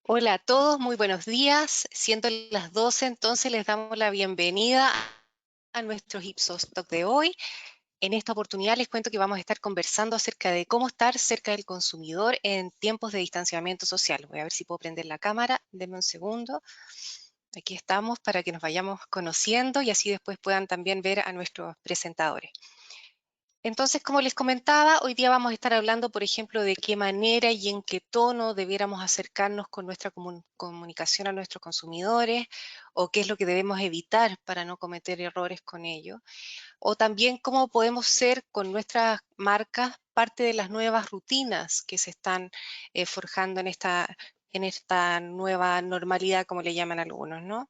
Hola a todos, muy buenos días. Siendo las 12, entonces les damos la bienvenida a nuestro Ipsos Talk de hoy. En esta oportunidad les cuento que vamos a estar conversando acerca de cómo estar cerca del consumidor en tiempos de distanciamiento social. Voy a ver si puedo prender la cámara, denme un segundo. Aquí estamos para que nos vayamos conociendo y así después puedan también ver a nuestros presentadores. Entonces, como les comentaba, hoy día vamos a estar hablando, por ejemplo, de qué manera y en qué tono debiéramos acercarnos con nuestra comunicación a nuestros consumidores, o qué es lo que debemos evitar para no cometer errores con ello, o también cómo podemos ser con nuestras marcas parte de las nuevas rutinas que se están forjando en esta nueva normalidad, como le llaman algunos, ¿no?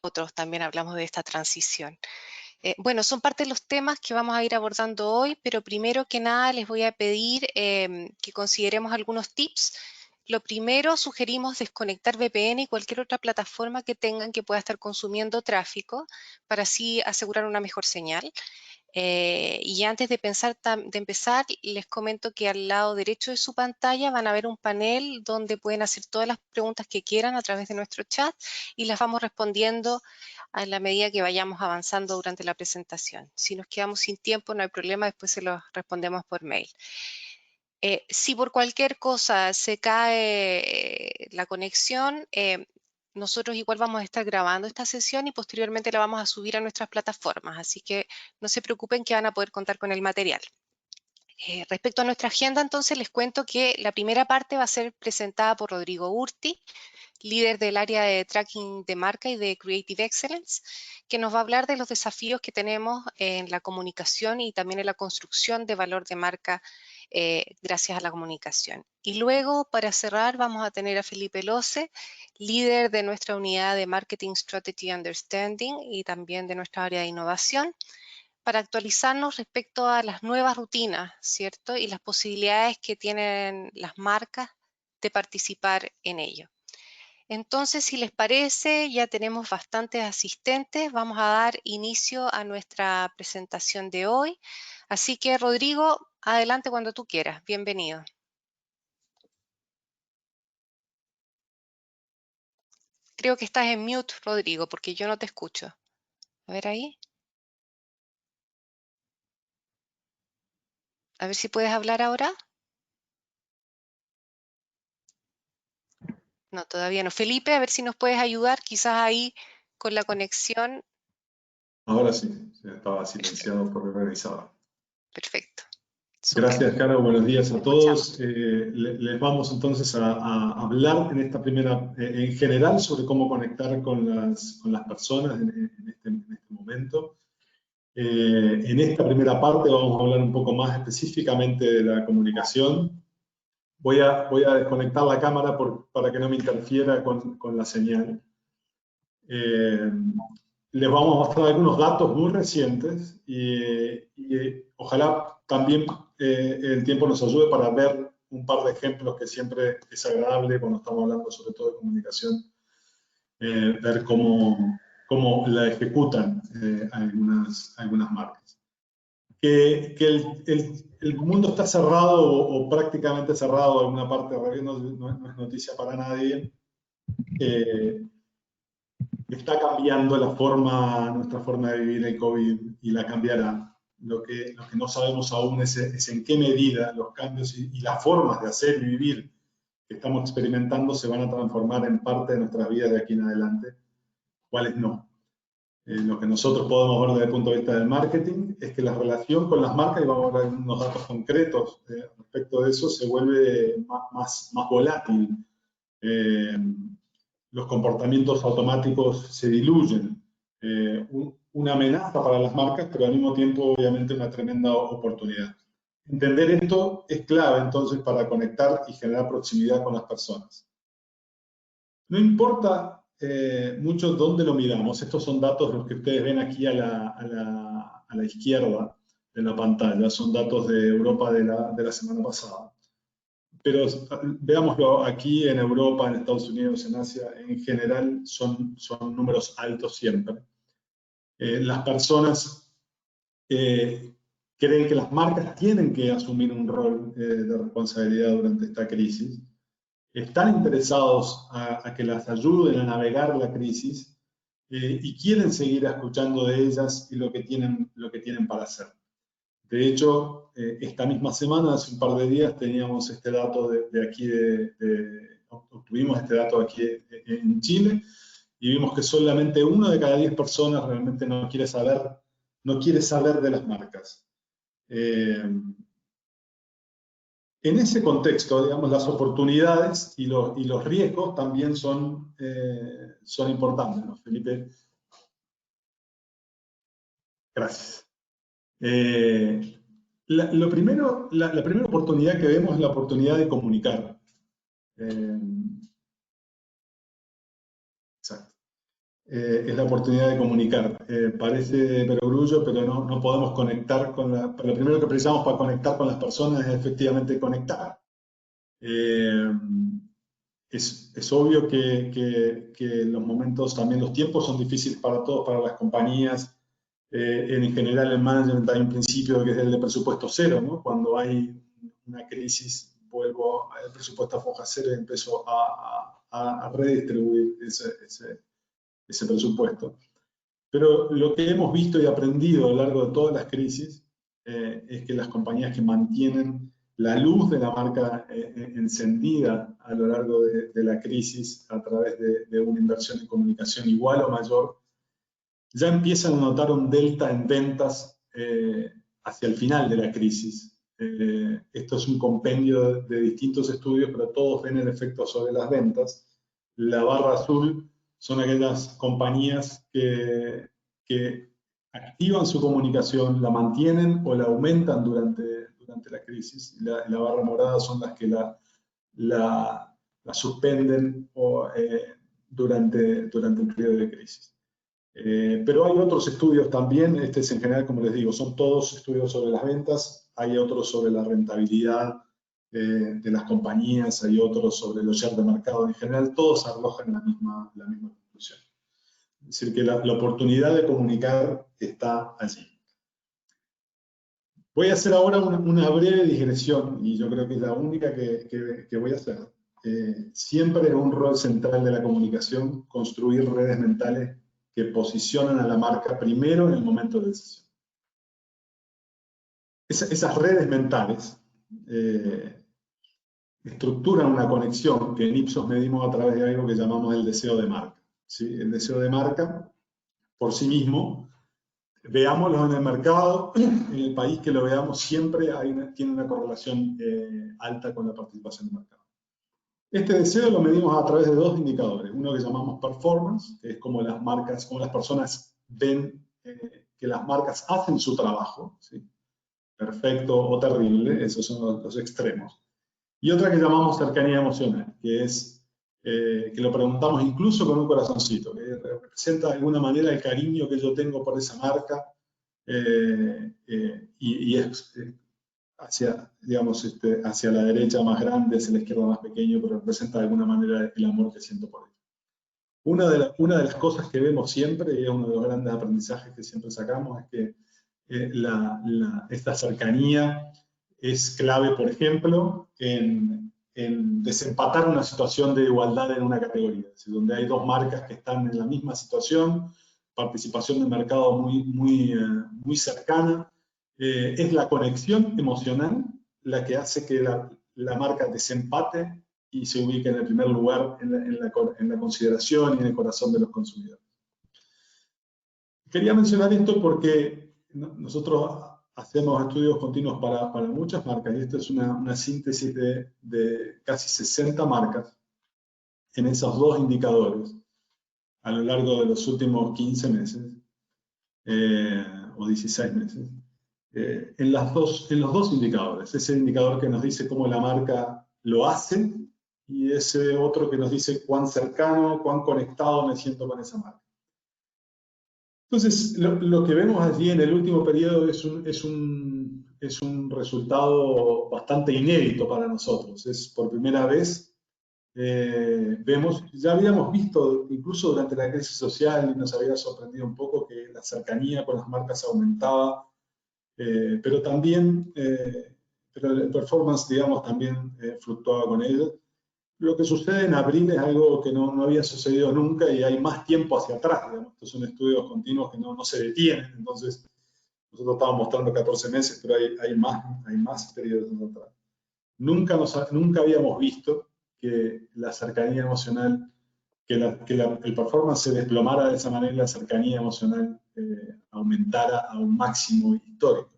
Otros también hablamos de esta transición. Bueno, son parte de los temas que vamos a ir abordando hoy, pero primero que nada les voy a pedir que consideremos algunos tips. Lo primero, sugerimos desconectar VPN y cualquier otra plataforma que tengan que pueda estar consumiendo tráfico para así asegurar una mejor señal. Y antes de empezar, les comento que al lado derecho de su pantalla van a ver un panel donde pueden hacer todas las preguntas que quieran a través de nuestro chat y las vamos respondiendo a la medida que vayamos avanzando durante la presentación. Si nos quedamos sin tiempo, no hay problema, después se los respondemos por mail. Si por cualquier cosa se cae la conexión, nosotros igual vamos a estar grabando esta sesión y posteriormente la vamos a subir a nuestras plataformas, así que no se preocupen que van a poder contar con el material. Respecto a nuestra agenda, entonces les cuento que la primera parte va a ser presentada por Rodrigo Urti, líder del área de tracking de marca y de Creative Excellence, que nos va a hablar de los desafíos que tenemos en la comunicación y también en la construcción de valor de marca gracias a la comunicación. Y luego, para cerrar, vamos a tener a Felipe Loce, líder de nuestra unidad de Marketing Strategy Understanding y también de nuestra área de innovación, para actualizarnos respecto a las nuevas rutinas, ¿cierto? Y las posibilidades que tienen las marcas de participar en ello. Entonces, si les parece, ya tenemos bastantes asistentes. Vamos a dar inicio a nuestra presentación de hoy. Así que, Rodrigo, adelante cuando tú quieras. Bienvenido. Creo que estás en mute, Rodrigo, porque yo no te escucho. A ver ahí. A ver si puedes hablar ahora. No, todavía no. Felipe, a ver si nos puedes ayudar, quizás ahí con la conexión. Ahora sí, ya estaba silenciado por el realizador. Perfecto. Súper. Gracias, Caro. Buenos días Te a escuchamos. todos. Les vamos entonces a hablar en esta primera, en general, sobre cómo conectar con las personas en este momento. En esta primera parte vamos a hablar un poco más específicamente de la comunicación. Voy a desconectar la cámara para que no me interfiera con la señal. Les vamos a mostrar algunos datos muy recientes y ojalá también el tiempo nos ayude para ver un par de ejemplos que siempre es agradable cuando estamos hablando sobre todo de comunicación, ver cómo la ejecutan algunas marcas. Que el mundo está cerrado o prácticamente cerrado en una parte, no es noticia para nadie. Está cambiando nuestra forma de vivir el COVID y la cambiará. Lo que no sabemos aún es en qué medida los cambios y las formas de hacer y vivir que estamos experimentando se van a transformar en parte de nuestras vidas de aquí en adelante, cuáles no. Lo que nosotros podemos ver desde el punto de vista del marketing es que la relación con las marcas, y vamos a ver unos datos concretos respecto de eso, se vuelve más volátil. Los comportamientos automáticos se diluyen. Una amenaza para las marcas, pero al mismo tiempo, obviamente, una tremenda oportunidad. Entender esto es clave, entonces, para conectar y generar proximidad con las personas. No importa mucho dónde lo miramos, estos son datos los que ustedes ven aquí a la izquierda de la pantalla, son datos de Europa de la semana pasada. Pero veámoslo aquí en Europa, en Estados Unidos, en Asia, en general son números altos siempre. Las personas creen que las marcas tienen que asumir un rol de responsabilidad durante esta crisis. están interesados a que las ayuden a navegar la crisis y quieren seguir escuchando de ellas y lo que tienen para hacer. De hecho, esta misma semana, hace un par de días, teníamos este dato de aquí, obtuvimos este dato aquí en Chile, y vimos que solamente 1 de cada 10 personas realmente no quiere saber de las marcas. En ese contexto, digamos, las oportunidades y los riesgos también son importantes, ¿no, Felipe? Gracias. La primera oportunidad que vemos es la oportunidad de comunicar. Exacto. Es la oportunidad de comunicar. Parece de perogrullo, pero no podemos conectar con lo primero que precisamos para conectar con las personas es efectivamente conectar. Es obvio que los momentos, también los tiempos son difíciles para todos, para las compañías. En general, el management hay un principio que es el de presupuesto cero, ¿no? Cuando hay una crisis, vuelvo al presupuesto a foja cero y empiezo a redistribuir ese presupuesto. Pero lo que hemos visto y aprendido a lo largo de todas las crisis es que las compañías que mantienen la luz de la marca encendida a lo largo de la crisis a través de una inversión en comunicación igual o mayor, ya empiezan a notar un delta en ventas hacia el final de la crisis. Esto es un compendio de distintos estudios, pero todos ven el efecto sobre las ventas. La barra azul son aquellas compañías que activan su comunicación, la mantienen o la aumentan durante la crisis. La barra morada son las que la suspenden durante el periodo de crisis. Pero hay otros estudios también, este es en general, como les digo, son todos estudios sobre las ventas, hay otros sobre la rentabilidad de las compañías, hay otros sobre los shares de mercado, en general todos arrojan la misma conclusión. Es decir, que la oportunidad de comunicar está allí. Voy a hacer ahora una breve digresión, y yo creo que es la única que voy a hacer. Siempre es un rol central de la comunicación construir redes mentales que posicionan a la marca primero en el momento de decisión. Esas redes mentales estructuran una conexión que en Ipsos medimos a través de algo que llamamos el deseo de marca. ¿Sí? El deseo de marca, por sí mismo, veámoslo en el mercado, en el país que lo veamos, siempre tiene una correlación alta con la participación de mercado. Este deseo lo medimos a través de 2 indicadores. Uno que llamamos performance, que es como las personas ven que las marcas hacen su trabajo, ¿sí? Perfecto o terrible, esos son los extremos. Y otra que llamamos cercanía emocional, que es que lo preguntamos incluso con un corazoncito, que representa de alguna manera el cariño que yo tengo por esa marca y es hacia, digamos, hacia la derecha más grande, hacia la izquierda más pequeño, pero representa de alguna manera el amor que siento por él. Una de las cosas que vemos siempre, y es uno de los grandes aprendizajes que siempre sacamos, es que esta cercanía es clave, por ejemplo, en desempatar una situación de igualdad en una categoría, es decir, donde hay 2 marcas que están en la misma situación, participación de mercado muy cercana, es la conexión emocional la que hace que la marca desempate y se ubique en el primer lugar en la consideración y en el corazón de los consumidores. Quería mencionar esto porque nosotros hacemos estudios continuos para muchas marcas y esto es una síntesis de casi 60 marcas en esos 2 indicadores a lo largo de los últimos 15 meses o 16 meses. En los dos indicadores, ese indicador que nos dice cómo la marca lo hace y ese otro que nos dice cuán cercano, cuán conectado me siento con esa marca. Entonces, lo que vemos allí en el último periodo es un resultado bastante inédito para nosotros. Es por primera vez, ya habíamos visto incluso durante la crisis social y nos había sorprendido un poco que la cercanía con las marcas aumentaba, pero también, pero el performance, digamos, también fluctuaba con ello. Lo que sucede en abril es algo que no había sucedido nunca y hay más tiempo hacia atrás, digamos. Estos son estudios continuos que no se detienen, entonces nosotros estábamos mostrando 14 meses, pero hay más periodos hacia atrás. Nunca habíamos visto que la cercanía emocional, el performance se desplomara de esa manera y la cercanía emocional aumentara a un máximo histórico.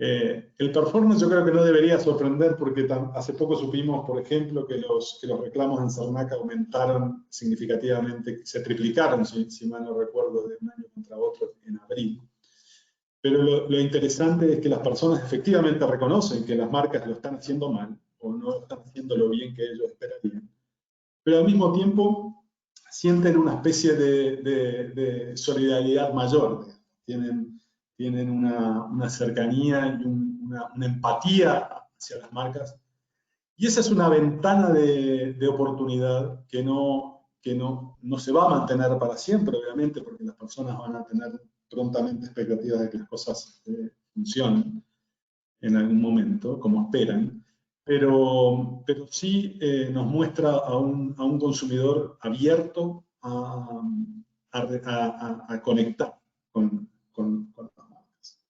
El performance yo creo que no debería sorprender porque hace poco supimos, por ejemplo, que los reclamos en Sarnac aumentaron significativamente, se triplicaron, si mal no recuerdo, de un año contra otro en abril. Pero lo interesante es que las personas efectivamente reconocen que las marcas lo están haciendo mal o no están haciendo lo bien que ellos esperarían. Pero al mismo tiempo sienten una especie de solidaridad mayor. Tienen una cercanía y una empatía hacia las marcas. Y esa es una ventana de oportunidad que no se va a mantener para siempre, obviamente, porque las personas van a tener prontamente expectativas de que las cosas funcionen en algún momento, como esperan, pero sí nos muestra a un consumidor abierto a conectar con las marcas.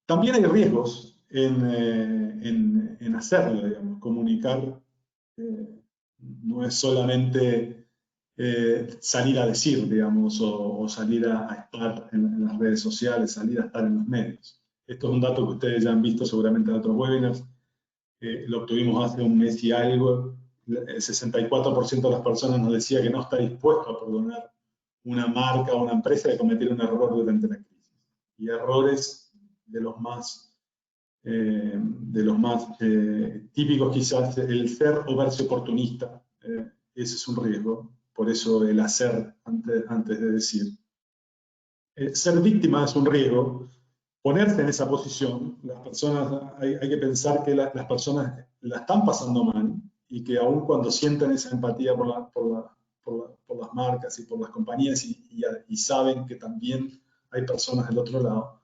También hay riesgos en hacerlo, digamos, comunicar no es solamente salir a decir, digamos, o salir a estar en las redes sociales, salir a estar en los medios. Esto es un dato que ustedes ya han visto seguramente en otros webinars. Lo obtuvimos hace un mes y algo. El 64% de las personas nos decía que no está dispuesto a perdonar una marca o una empresa de cometer un error durante la crisis. Y errores de los más típicos quizás, el ser o verse oportunista, ese es un riesgo, por eso el hacer antes de decir. Ser víctima es un riesgo, ponerse en esa posición, las personas, hay que pensar que las personas la están pasando mal y que aun cuando sienten esa empatía por las marcas y por las compañías y saben que también hay personas del otro lado,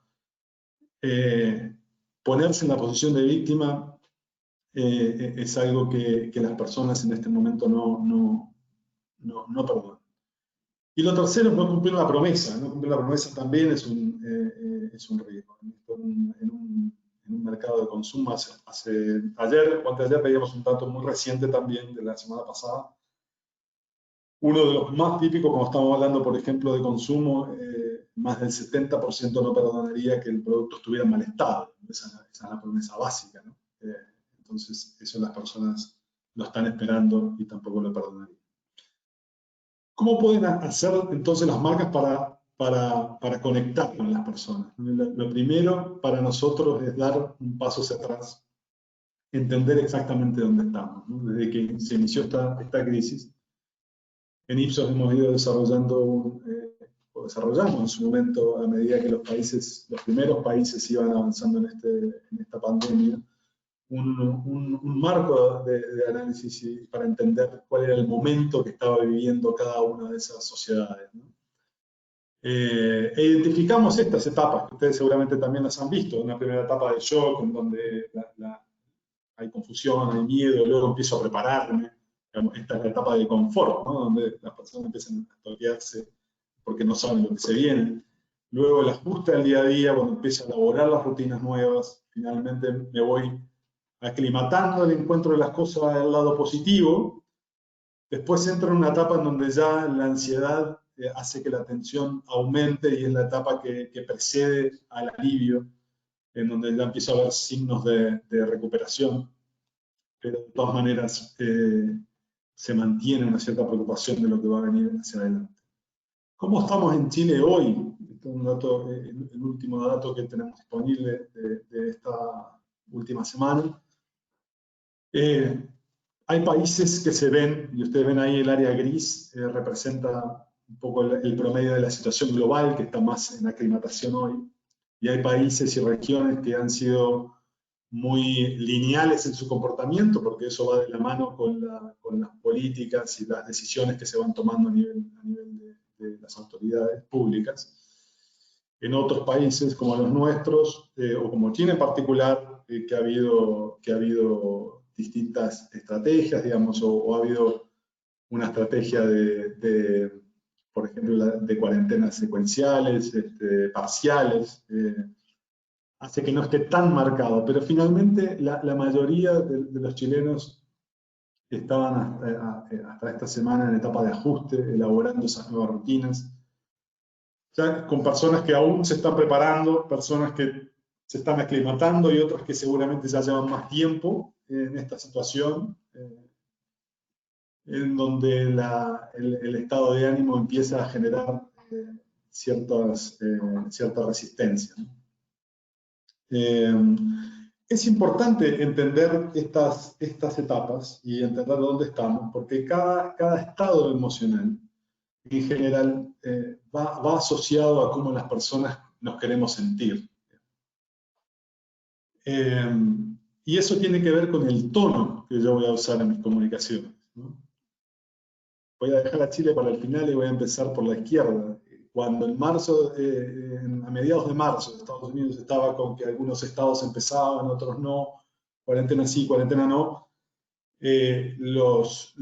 ponerse en la posición de víctima es algo que las personas en este momento no perdonan. Y lo tercero es no cumplir la promesa. No cumplir la promesa también es un riesgo. En un mercado de consumo, ayer o anteayer veíamos un dato muy reciente también de la semana pasada. Uno de los más típicos, como estamos hablando, por ejemplo, de consumo, más del 70% no perdonaría que el producto estuviera en mal estado. Esa es la promesa básica, ¿no? Entonces, eso las personas lo están esperando y tampoco lo perdonarían. ¿Cómo pueden hacer entonces las marcas para conectar con las personas? Lo primero para nosotros es dar un paso hacia atrás, entender exactamente dónde estamos, ¿no? Desde que se inició esta crisis, en Ipsos hemos ido desarrollando desarrollamos en su momento, a medida que los primeros países iban avanzando en esta pandemia, un marco de análisis para entender cuál era el momento que estaba viviendo cada una de esas sociedades, ¿no? Identificamos estas etapas, que ustedes seguramente también las han visto, una primera etapa de shock, en donde hay confusión, hay miedo, luego empiezo a prepararme. Esta es la etapa de confort, ¿no? Donde las personas empiezan a toquearse porque no saben lo que se viene. Luego el ajuste al día a día, cuando empiezo a elaborar las rutinas nuevas, finalmente me voy aclimatando el encuentro de las cosas del lado positivo. Después entro en una etapa en donde ya la ansiedad hace que la tensión aumente y es la etapa que precede al alivio, en donde ya empiezo a ver signos de recuperación, pero de todas maneras se mantiene una cierta preocupación de lo que va a venir hacia adelante. ¿Cómo estamos en Chile hoy? Este es un dato, el último dato que tenemos disponible de esta última semana. Hay países que se ven, y ustedes ven ahí el área gris, representa un poco el promedio de la situación global, que está más en aclimatación hoy. Y hay países y regiones que han sido muy lineales en su comportamiento, porque eso va de la mano con las políticas y las decisiones que se van tomando a nivel de las autoridades públicas. En otros países como los nuestros, o como China en particular, que ha habido distintas estrategias, digamos, o ha habido una estrategia por ejemplo, de cuarentenas secuenciales, parciales, hace que no esté tan marcado, pero finalmente la mayoría de los chilenos estaban hasta esta semana en etapa de ajuste, elaborando esas nuevas rutinas, ya con personas que aún se están preparando, personas que se están aclimatando y otras que seguramente ya llevan más tiempo en esta situación, en donde el estado de ánimo empieza a generar cierta resistencia. Es importante entender estas etapas y entender dónde estamos, porque cada estado emocional, en general, va asociado a cómo las personas nos queremos sentir. Y eso tiene que ver con el tono que yo voy a usar en mis comunicaciones, ¿no? Voy a dejar a Chile para el final y voy a empezar por la izquierda. Cuando en marzo, a mediados de marzo, Estados Unidos estaba con que algunos estados empezaban, otros no, cuarentena sí, cuarentena no, los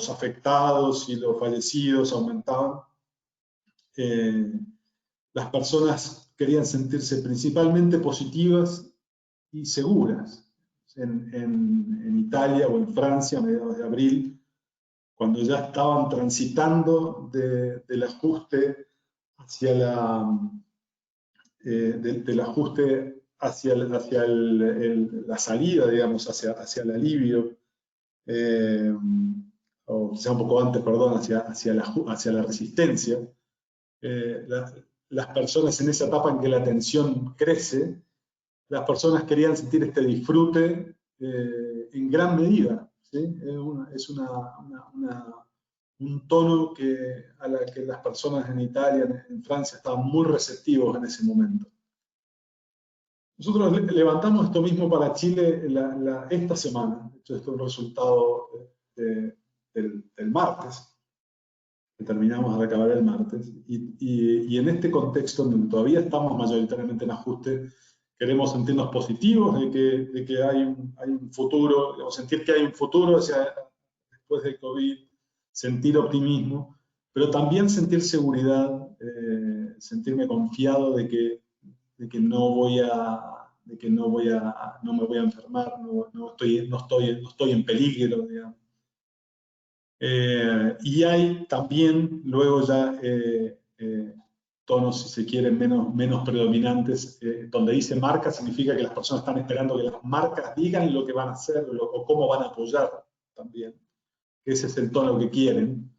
afectados y los fallecidos aumentaban. Las personas querían sentirse principalmente positivas y seguras. En Italia o en Francia, a mediados de abril, cuando ya estaban transitando del ajuste hacia del ajuste hacia la salida, digamos, hacia el alivio, o quizá un poco antes, perdón, hacia la resistencia. Las personas en esa etapa en que la tensión crece, las personas querían sentir este disfrute en gran medida, ¿sí? Es un tono a la que las personas en Italia, en Francia, estaban muy receptivos en ese momento. Nosotros levantamos esto mismo para Chile esta semana. Esto es un resultado del martes, que terminamos de acabar el martes. Y en este contexto, donde todavía estamos mayoritariamente en ajuste, queremos sentirnos positivos de que hay un futuro, digamos, sentir que hay un futuro después del COVID, sentir optimismo, pero también sentir seguridad, sentirme confiado de que no me voy a enfermar, no estoy en peligro, digamos. Y hay también luego ya tonos, si se quiere, menos predominantes, donde dice marca significa que las personas están esperando que las marcas digan lo que van a hacer o cómo van a apoyar también. Ese es el tono que quieren.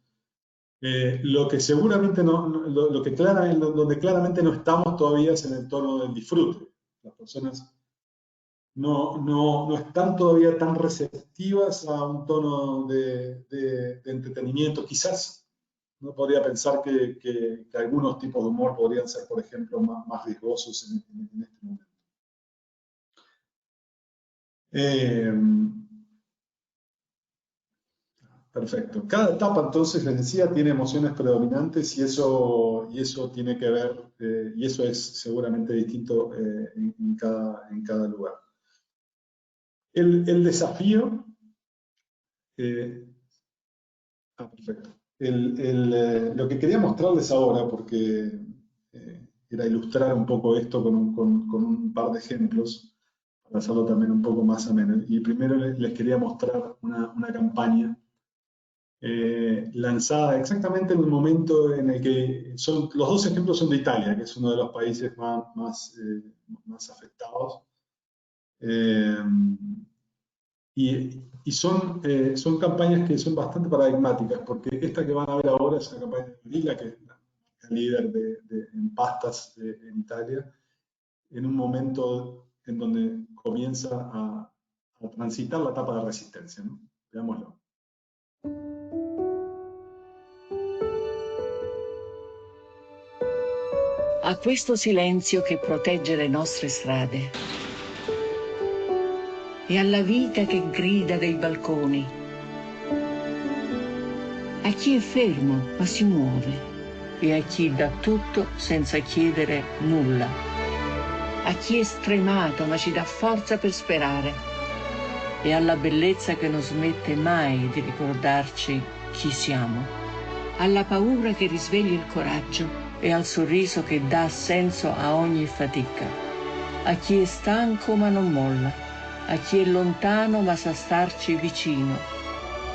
Lo que seguramente donde claramente no estamos todavía es en el tono del disfrute. Las personas no están todavía tan receptivas a un tono de entretenimiento. Quizás no podría pensar que algunos tipos de humor podrían ser, por ejemplo, más riesgosos en este momento. Perfecto. Cada etapa, entonces, les decía, tiene emociones predominantes y eso tiene que ver, y eso es seguramente distinto en cada lugar. El desafío, perfecto. Lo que quería mostrarles ahora, porque era ilustrar un poco esto con un par de ejemplos, para hacerlo también un poco más ameno. Y primero les quería mostrar una campaña lanzada exactamente en el momento en el que los dos ejemplos son de Italia, que es uno de los países más afectados. Y son campañas que son bastante paradigmáticas, porque esta que van a ver ahora es una campaña de Barilla, que es la líder en pastas en Italia, en un momento en donde comienza a transitar la etapa de resistencia, ¿no? Veámoslo. A questo silenzio che protegge le nostre strade e alla vita che grida dai balconi, a chi è fermo ma si muove e a chi dà tutto senza chiedere nulla, a chi è stremato ma ci dà forza per sperare, e alla bellezza che non smette mai di ricordarci chi siamo, alla paura che risveglia il coraggio e al sorriso che dà senso a ogni fatica, a chi è stanco ma non molla, a chi è lontano ma sa starci vicino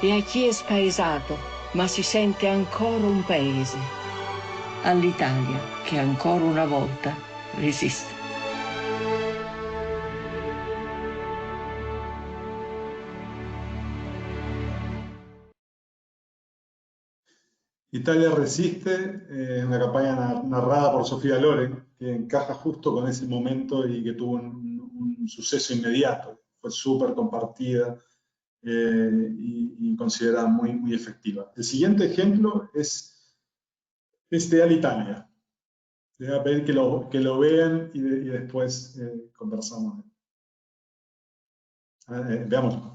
e a chi è spaesato ma si sente ancora un paese, all'Italia che ancora una volta resiste. Italia resiste, una campaña narrada por Sofía Loren, que encaja justo con ese momento y que tuvo un suceso inmediato. Fue súper compartida y considerada muy, muy efectiva. El siguiente ejemplo es de Alitalia. Les voy a pedir que lo vean y después conversamos. Veamos.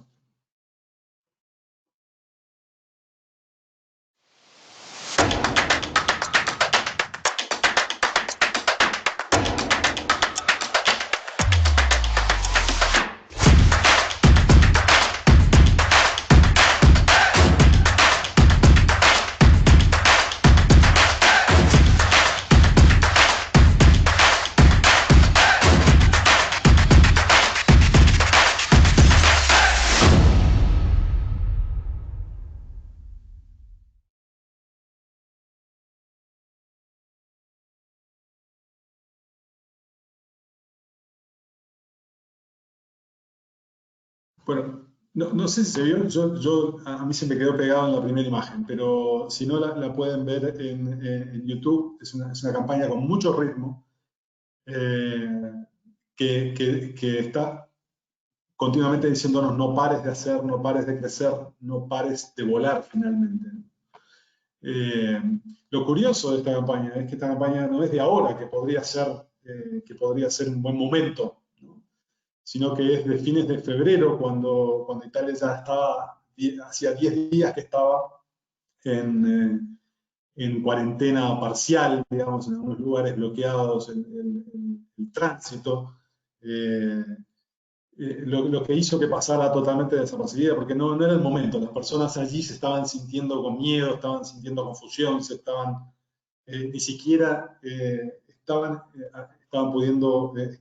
Bueno, no sé si se vio, a mí se me quedó pegado en la primera imagen, pero si no la pueden ver en YouTube, es una campaña con mucho ritmo, que está continuamente diciéndonos no pares de hacer, no pares de crecer, no pares de volar finalmente. Lo curioso de esta campaña es que esta campaña no es de ahora, que podría ser un buen momento, ¿no? Sino que es de fines de febrero, cuando Italia ya estaba, hacía 10 días que estaba en cuarentena parcial, digamos, en algunos lugares bloqueados el tránsito, lo que hizo que pasara totalmente desapercibida, porque no era el momento, las personas allí se estaban sintiendo con miedo, estaban sintiendo confusión, ni siquiera estaban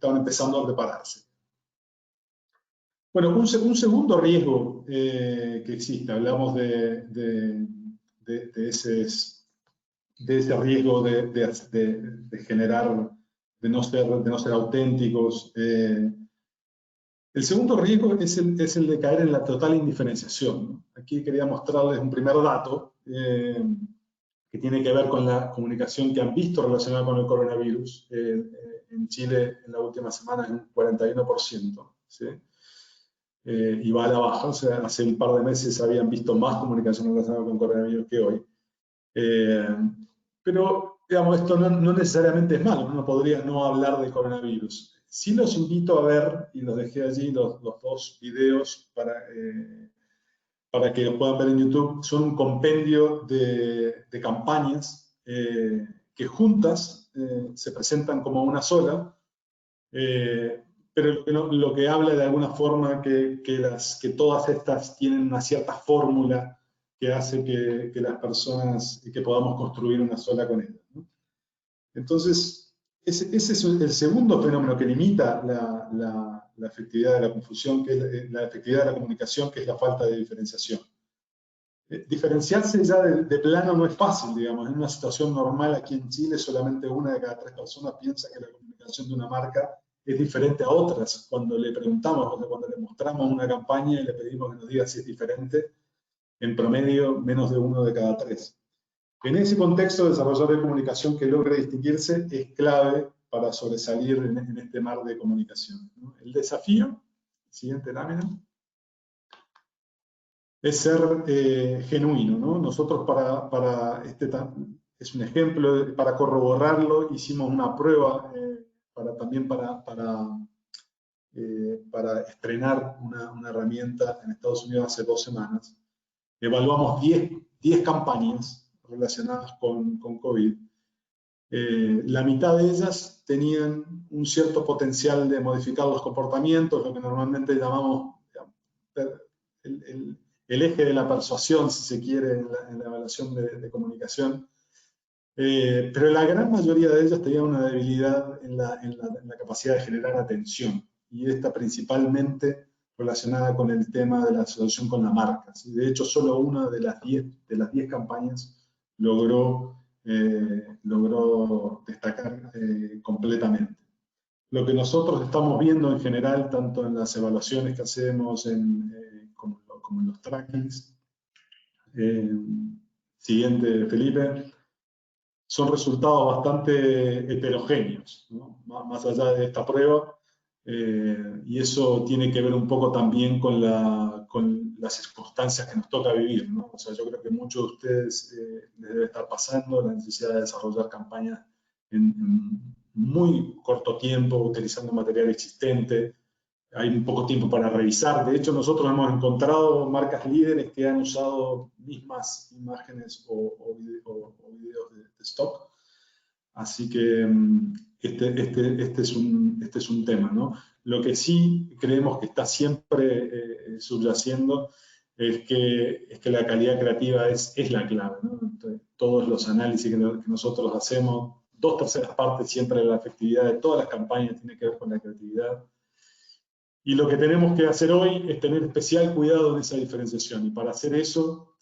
empezando a prepararse. Bueno, un segundo riesgo que existe, hablamos de ese riesgo de generar, de no ser auténticos. El segundo riesgo es el de caer en la total indiferenciación, ¿no? Aquí quería mostrarles un primer dato que tiene que ver con la comunicación que han visto relacionada con el coronavirus. En Chile, en la última semana, es un 41%, ¿sí? Y va a la baja, o sea, hace un par de meses habían visto más comunicación relacionada con coronavirus que hoy. Pero, digamos, esto no necesariamente es malo, uno podría no hablar de coronavirus. Sí los invito a ver, y los dejé allí, los dos videos para que lo puedan ver en YouTube. Son un compendio de campañas que juntas se presentan como una sola, pero lo que habla de alguna forma que todas estas tienen una cierta fórmula que hace que las personas, que podamos construir una sola con ellas, ¿no? Entonces, ese es el segundo fenómeno que limita la efectividad de la confusión, que es la efectividad de la comunicación, que es la falta de diferenciación. Diferenciarse ya de plano no es fácil, digamos. En una situación normal aquí en Chile, solamente 1 de cada 3 personas piensa que la comunicación de una marca es diferente a otras. Cuando le preguntamos, cuando le mostramos una campaña y le pedimos que nos diga si es diferente, en promedio menos de 1 de cada 3. En ese contexto, el desarrollador de comunicación que logre distinguirse es clave para sobresalir en este mar de comunicación, ¿no? El desafío, siguiente lámina, es ser genuino, ¿no? Nosotros es un ejemplo, para corroborarlo hicimos una prueba también para estrenar una herramienta en Estados Unidos hace 2 semanas. Evaluamos 10 campañas relacionadas con COVID. La mitad de ellas tenían un cierto potencial de modificar los comportamientos, lo que normalmente llamamos el eje de la persuasión, si se quiere, en la evaluación de comunicación. Pero la gran mayoría de ellos tenían una debilidad en la capacidad de generar atención, y esta principalmente relacionada con el tema de la asociación con la marca. ¿Sí? De hecho, solo una de las 10 campañas logró destacar completamente. Lo que nosotros estamos viendo en general, tanto en las evaluaciones que hacemos como en los trackings, siguiente, Felipe, son resultados bastante heterogéneos, ¿no? Más allá de esta prueba, y eso tiene que ver un poco también con las circunstancias que nos toca vivir, ¿no? O sea, yo creo que muchos de ustedes les debe estar pasando la necesidad de desarrollar campañas en muy corto tiempo, utilizando material existente. Hay un poco tiempo para revisar. De hecho, nosotros hemos encontrado marcas líderes que han usado mismas imágenes o videos de stock. Así que este es un tema, ¿no? Lo que sí creemos que está siempre subyaciendo es que la calidad creativa es la clave, ¿no? Entonces, todos los análisis que nosotros hacemos, 2/3 partes siempre de la efectividad de todas las campañas tiene que ver con la creatividad. Y lo que tenemos que hacer hoy es tener especial cuidado en esa diferenciación. Y para hacer eso,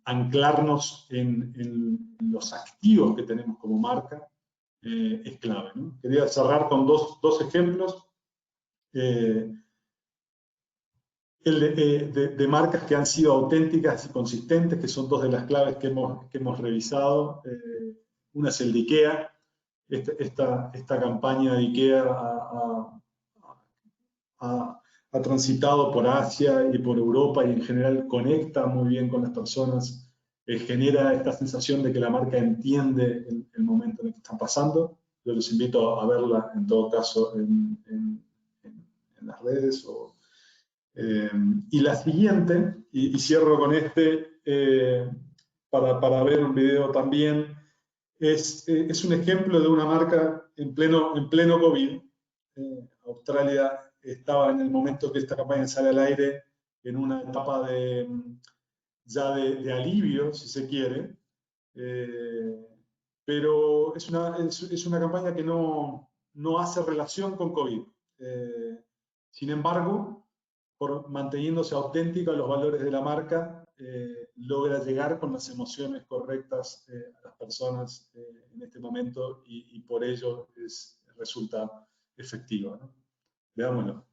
anclarnos en los activos que tenemos como marca es clave, ¿no? Quería cerrar con dos ejemplos de marcas que han sido auténticas y consistentes, que son dos de las claves que hemos revisado. Una es el de IKEA. Esta campaña de IKEA ha transitado por Asia y por Europa, y en general conecta muy bien con las personas, genera esta sensación de que la marca entiende el momento en el que están pasando. Yo les invito a verla en todo caso en las redes. Y la siguiente, y cierro con para ver un video también, es un ejemplo de una marca en pleno COVID. Australia estaba en el momento que esta campaña sale al aire en una etapa ya de alivio, si se quiere, pero es una campaña que no hace relación con COVID. Sin embargo, manteniéndose auténtica a los valores de la marca, logra llegar con las emociones correctas a las personas en este momento, y por ello resulta efectiva, ¿no? Veámoslo.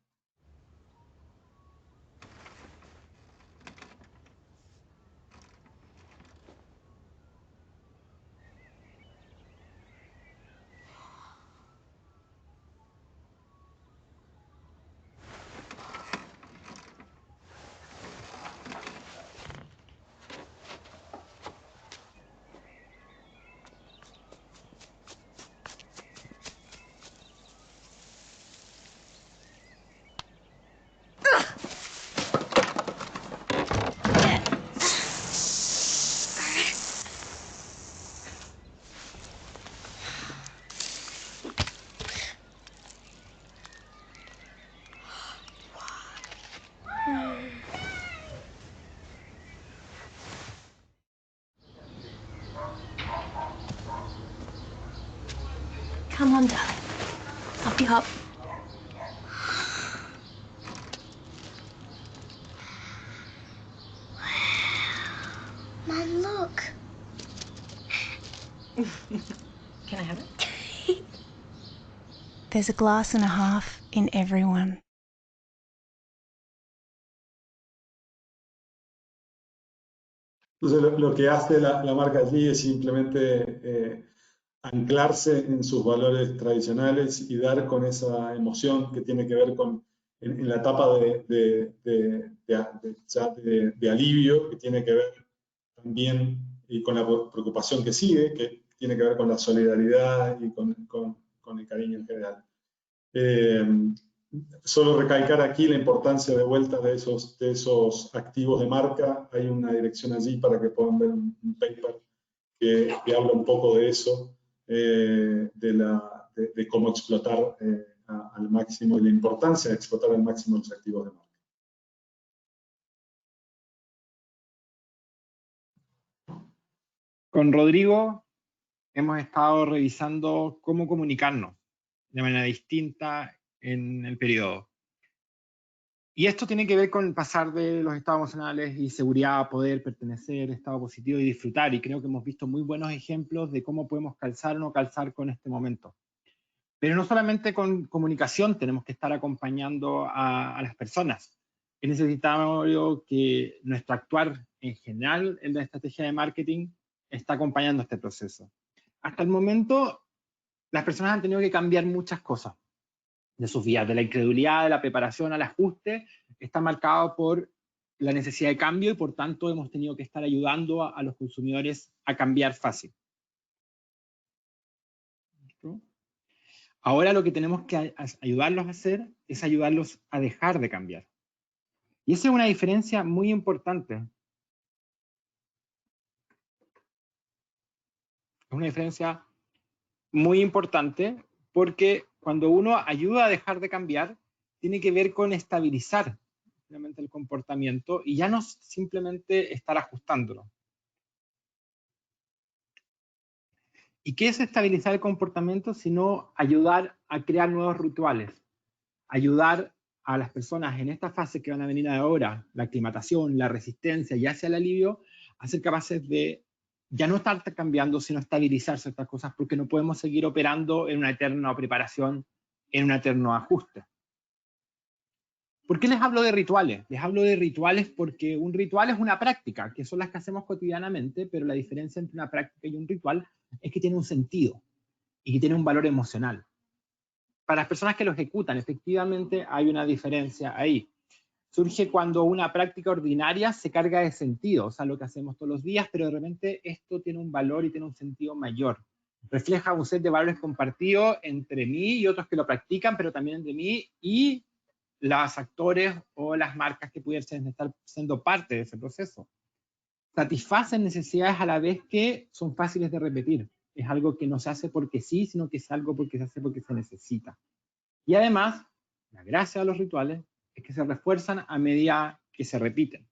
Come on, darling. Up you hop. Mum, look. Can I have it? There's a glass and a half in everyone. Entonces, lo que hace la marca allí es simplemente anclarse en sus valores tradicionales y dar con esa emoción que tiene que ver en la etapa de alivio, que tiene que ver también y con la preocupación que sigue, que tiene que ver con la solidaridad y con el cariño en general. Solo recalcar aquí la importancia de vuelta de esos activos de marca. Hay una dirección allí para que puedan ver un paper que habla un poco de eso, de cómo explotar al máximo, y la importancia de explotar al máximo los activos de marca. Con Rodrigo hemos estado revisando cómo comunicarnos de manera distinta en el periodo. Y esto tiene que ver con pasar de los estados emocionales y seguridad, poder, pertenecer, estado positivo y disfrutar. Y creo que hemos visto muy buenos ejemplos de cómo podemos calzar o no calzar con este momento. Pero no solamente con comunicación tenemos que estar acompañando a las personas. Es necesario que nuestro actuar en general en la estrategia de marketing está acompañando este proceso. Hasta el momento, las personas han tenido que cambiar muchas cosas de sus vidas, de la incredulidad, de la preparación al ajuste, está marcado por la necesidad de cambio y por tanto hemos tenido que estar ayudando a los consumidores a cambiar fácil. ¿No? Ahora lo que tenemos que ayudarlos a hacer es ayudarlos a dejar de cambiar. Y esa es una diferencia muy importante. Es una diferencia muy importante porque cuando uno ayuda a dejar de cambiar, tiene que ver con estabilizar realmente el comportamiento y ya no simplemente estar ajustándolo. ¿Y qué es estabilizar el comportamiento? Sino ayudar a crear nuevos rituales, ayudar a las personas en esta fase que van a venir ahora, la aclimatación, la resistencia y hacia el alivio, a ser capaces de ya no estar cambiando, sino estabilizar ciertas cosas, porque no podemos seguir operando en una eterna preparación, en un eterno ajuste. ¿Por qué les hablo de rituales? Les hablo de rituales porque un ritual es una práctica, que son las que hacemos cotidianamente, pero la diferencia entre una práctica y un ritual es que tiene un sentido y que tiene un valor emocional. Para las personas que lo ejecutan, efectivamente hay una diferencia ahí. Surge cuando una práctica ordinaria se carga de sentido, o sea, lo que hacemos todos los días, pero de repente esto tiene un valor y tiene un sentido mayor. Refleja un set de valores compartidos entre mí y otros que lo practican, pero también entre mí y los actores o las marcas que pudiesen estar siendo parte de ese proceso. Satisfacen necesidades a la vez que son fáciles de repetir. Es algo que no se hace porque sí, sino que es algo porque se hace porque se necesita. Y además, la gracia de los rituales es que se refuerzan a medida que se repiten.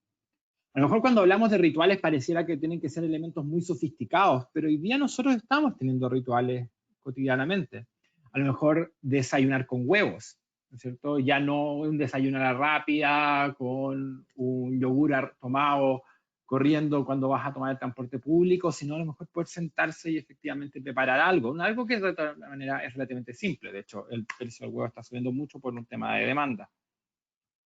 A lo mejor cuando hablamos de rituales pareciera que tienen que ser elementos muy sofisticados, pero hoy día nosotros estamos teniendo rituales cotidianamente. A lo mejor desayunar con huevos, ¿no es cierto? Ya no un desayuno a la rápida con un yogur tomado corriendo cuando vas a tomar el transporte público, sino a lo mejor poder sentarse y efectivamente preparar algo. Algo que de otra manera es relativamente simple. De hecho, el precio del huevo está subiendo mucho por un tema de demanda.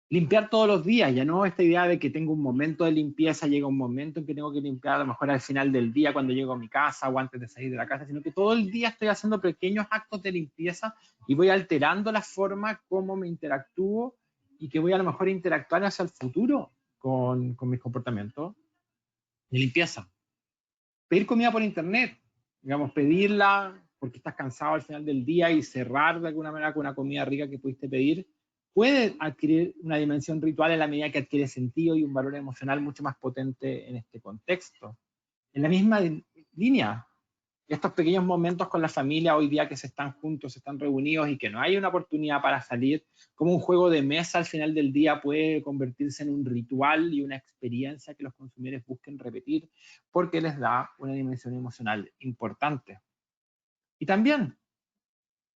Limpiar todos los días, ya no esta idea de que tengo un momento de limpieza, llega un momento en que tengo que limpiar a lo mejor al final del día cuando llego a mi casa o antes de salir de la casa, sino que todo el día estoy haciendo pequeños actos de limpieza y voy alterando la forma como me interactúo y que voy a lo mejor a interactuar hacia el futuro con mis comportamientos de limpieza. Pedir comida por internet, digamos, pedirla porque estás cansado al final del día y cerrar de alguna manera con una comida rica que pudiste pedir, puede adquirir una dimensión ritual en la medida que adquiere sentido y un valor emocional mucho más potente en este contexto. En la misma línea, estos pequeños momentos con la familia hoy día que se están juntos, se están reunidos y que no hay una oportunidad para salir, como un juego de mesa al final del día puede convertirse en un ritual y una experiencia que los consumidores busquen repetir porque les da una dimensión emocional importante. Y también,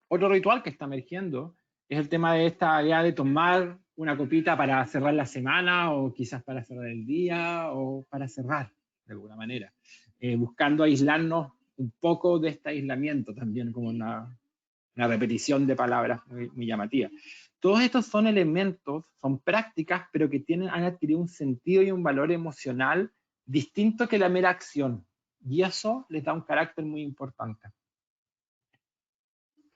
otro ritual que está emergiendo es el tema de esta idea de tomar una copita para cerrar la semana o quizás para cerrar el día o para cerrar de alguna manera, buscando aislarnos un poco de este aislamiento también, como una repetición de palabras muy llamativa. Todos estos son elementos, son prácticas, pero que han adquirido un sentido y un valor emocional distinto que la mera acción. Y eso les da un carácter muy importante.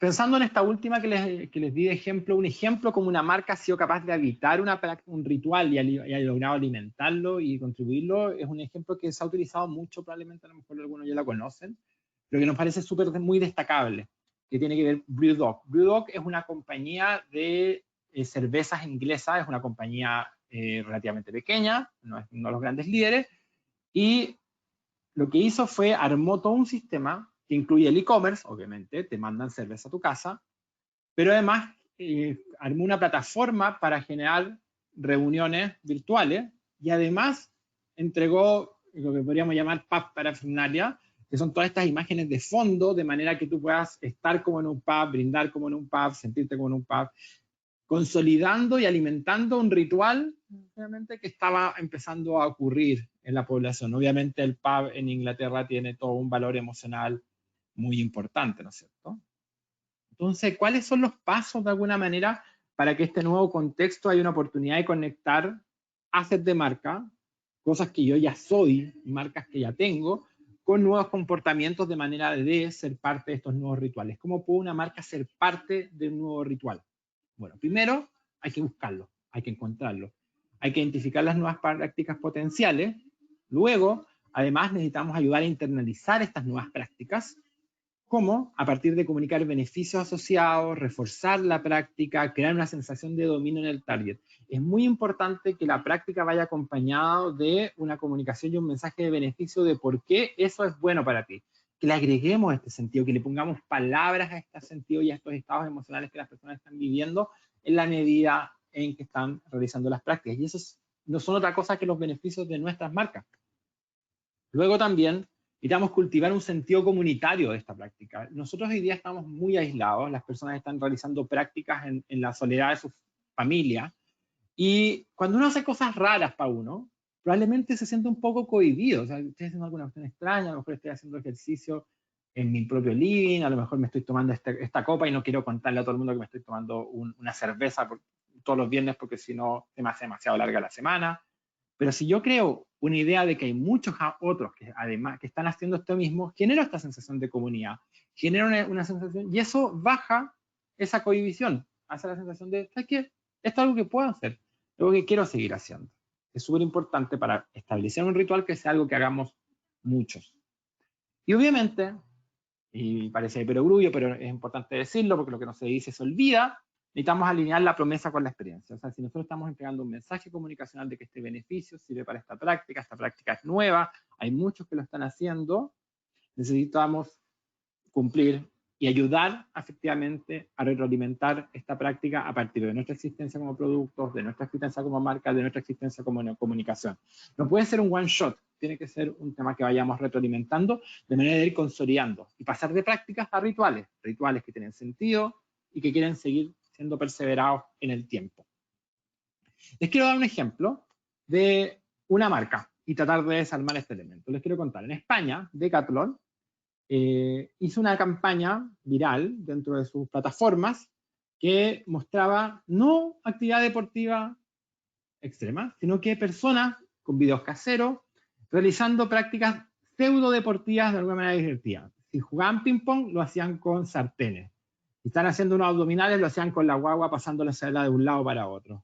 Pensando en esta última que les di de ejemplo, un ejemplo como una marca ha sido capaz de habitar un ritual y ha logrado alimentarlo y contribuirlo, es un ejemplo que se ha utilizado mucho, probablemente a lo mejor algunos ya la conocen, pero que nos parece muy destacable, que tiene que ver BrewDog. BrewDog es una compañía de cervezas inglesa, es una compañía relativamente pequeña, no es uno de los grandes líderes, y lo que hizo fue armó todo un sistema que incluye el e-commerce, obviamente, te mandan cerveza a tu casa, pero además armó una plataforma para generar reuniones virtuales y además entregó lo que podríamos llamar parafernalia que son todas estas imágenes de fondo, de manera que tú puedas estar como en un pub, brindar como en un pub, sentirte como en un pub, consolidando y alimentando un ritual obviamente, que estaba empezando a ocurrir en la población. Obviamente el pub en Inglaterra tiene todo un valor emocional muy importante, ¿no es cierto? Entonces, ¿cuáles son los pasos de alguna manera para que este nuevo contexto haya una oportunidad de conectar assets de marca, cosas que yo ya soy, marcas que ya tengo, con nuevos comportamientos de manera de ser parte de estos nuevos rituales? ¿Cómo puede una marca ser parte de un nuevo ritual? Bueno, primero hay que buscarlo, hay que encontrarlo, hay que identificar las nuevas prácticas potenciales. Luego, además, necesitamos ayudar a internalizar estas nuevas prácticas. ¿Cómo? A partir de comunicar beneficios asociados, reforzar la práctica, crear una sensación de dominio en el target. Es muy importante que la práctica vaya acompañado de una comunicación y un mensaje de beneficio de por qué eso es bueno para ti. Que le agreguemos este sentido, que le pongamos palabras a este sentido y a estos estados emocionales que las personas están viviendo en la medida en que están realizando las prácticas. Y eso no son otra cosa que los beneficios de nuestras marcas. Luego también necesitamos cultivar un sentido comunitario de esta práctica. Nosotros hoy día estamos muy aislados, las personas están realizando prácticas en la soledad de su familia, y cuando uno hace cosas raras para uno, probablemente se siente un poco cohibido. O sea, estoy haciendo alguna cuestión extraña, a lo mejor estoy haciendo ejercicio en mi propio living, a lo mejor me estoy tomando esta copa y no quiero contarle a todo el mundo que me estoy tomando una cerveza todos los viernes porque si no se me hace demasiado larga la semana. Pero si yo creo una idea de que hay muchos otros que además que están haciendo esto mismo, genera esta sensación de comunidad, genera una sensación, y eso baja esa cohibición, hace la sensación de, ¿sabes qué? Esto es algo que puedo hacer, algo que quiero seguir haciendo. Es súper importante para establecer un ritual que sea algo que hagamos muchos. Y obviamente, y parece de perogrullo, pero es importante decirlo porque lo que no se dice se olvida, necesitamos alinear la promesa con la experiencia. O sea, si nosotros estamos entregando un mensaje comunicacional de que este beneficio sirve para esta práctica es nueva, hay muchos que lo están haciendo, necesitamos cumplir y ayudar efectivamente a retroalimentar esta práctica a partir de nuestra existencia como productos, de nuestra existencia como marca, de nuestra existencia como comunicación. No puede ser un one shot, tiene que ser un tema que vayamos retroalimentando de manera de ir consolidando y pasar de prácticas a rituales, rituales que tienen sentido y que quieren seguir siendo perseverados en el tiempo. Les quiero dar un ejemplo de una marca y tratar de desarmar este elemento. Les quiero contar, en España, Decathlon hizo una campaña viral dentro de sus plataformas que mostraba no actividad deportiva extrema, sino que personas con videos caseros realizando prácticas pseudo deportivas de alguna manera divertidas. Si jugaban ping pong, lo hacían con sartenes. Si están haciendo unos abdominales, lo hacían con la guagua pasando la sala de un lado para otro.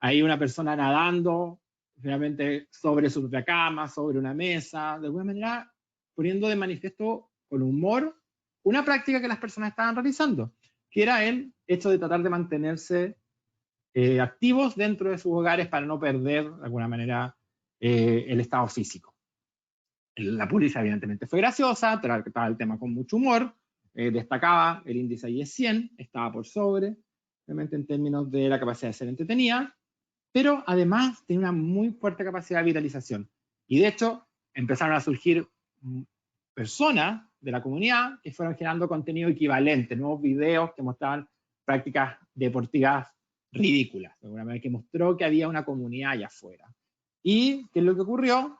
Hay una persona nadando, realmente sobre su propia cama, sobre una mesa, de alguna manera poniendo de manifiesto con humor una práctica que las personas estaban realizando, que era el hecho de tratar de mantenerse activos dentro de sus hogares para no perder de alguna manera el estado físico. La publicidad evidentemente fue graciosa, trataba el tema con mucho humor, destacaba el índice IE 100, estaba por sobre, obviamente en términos de la capacidad de ser entretenida, pero además tiene una muy fuerte capacidad de viralización. Y de hecho empezaron a surgir personas de la comunidad que fueron generando contenido equivalente, nuevos videos que mostraban prácticas deportivas ridículas, de alguna manera que mostró que había una comunidad allá afuera. ¿Y qué es lo que ocurrió?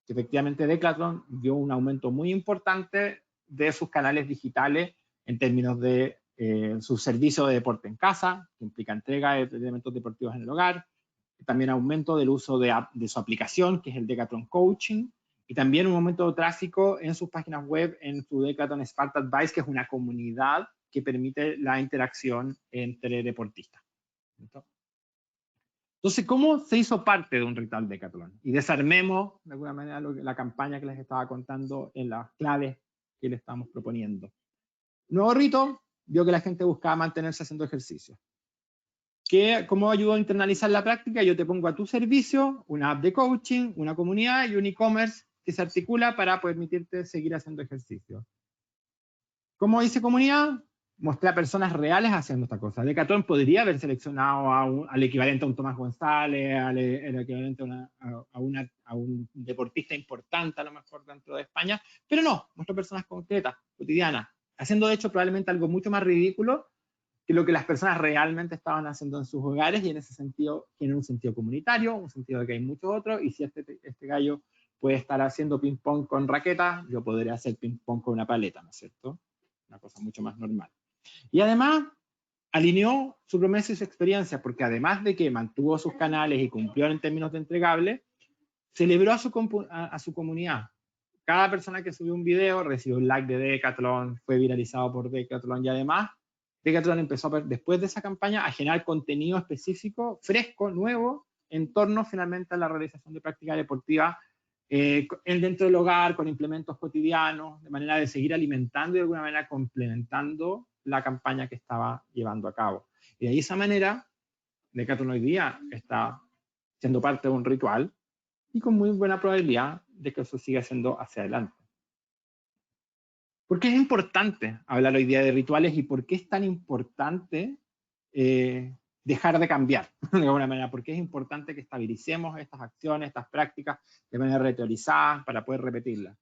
Que efectivamente Decathlon dio un aumento muy importante de sus canales digitales en términos de su servicio de deporte en casa, que implica entrega de elementos deportivos en el hogar, también aumento del uso de su aplicación, que es el Decathlon Coaching, y también un aumento de tráfico en sus páginas web, en su Decathlon Smart Advice, que es una comunidad que permite la interacción entre deportistas. Entonces, ¿cómo se hizo parte de un ritual Decathlon? Y desarmemos, de alguna manera, la campaña que les estaba contando en las claves que le estamos proponiendo. Nuevo rito, vio que la gente buscaba mantenerse haciendo ejercicio. ¿Cómo ayudó a internalizar la práctica? Yo te pongo a tu servicio una app de coaching, una comunidad y un e-commerce que se articula para permitirte seguir haciendo ejercicio. ¿Cómo hice comunidad? mostré a personas reales haciendo esta cosa. Decathlon podría haber seleccionado al equivalente a un Tomás González, al equivalente a un deportista importante a lo mejor dentro de España, pero no, mostró personas concretas, cotidianas, haciendo de hecho probablemente algo mucho más ridículo que lo que las personas realmente estaban haciendo en sus hogares, y en ese sentido tiene un sentido comunitario, un sentido de que hay muchos otros, y si este gallo puede estar haciendo ping pong con raquetas, yo podría hacer ping pong con una paleta, ¿no es cierto? Una cosa mucho más normal. Y además alineó su promesa y su experiencia, porque además de que mantuvo sus canales y cumplió en términos de entregable, celebró a su comunidad. Cada persona que subió un video recibió un like de Decathlon, fue viralizado por Decathlon, y además Decathlon empezó después de esa campaña a generar contenido específico, fresco, nuevo, en torno finalmente a la realización de prácticas deportivas dentro del hogar, con implementos cotidianos, de manera de seguir alimentando y de alguna manera complementando la campaña que estaba llevando a cabo. Y de esa manera, Decathlon hoy día está siendo parte de un ritual y con muy buena probabilidad de que eso siga siendo hacia adelante. ¿Por qué es importante hablar hoy día de rituales y por qué es tan importante dejar de cambiar de alguna manera? ¿Por qué es importante que estabilicemos estas acciones, estas prácticas de manera ritualizada para poder repetirlas?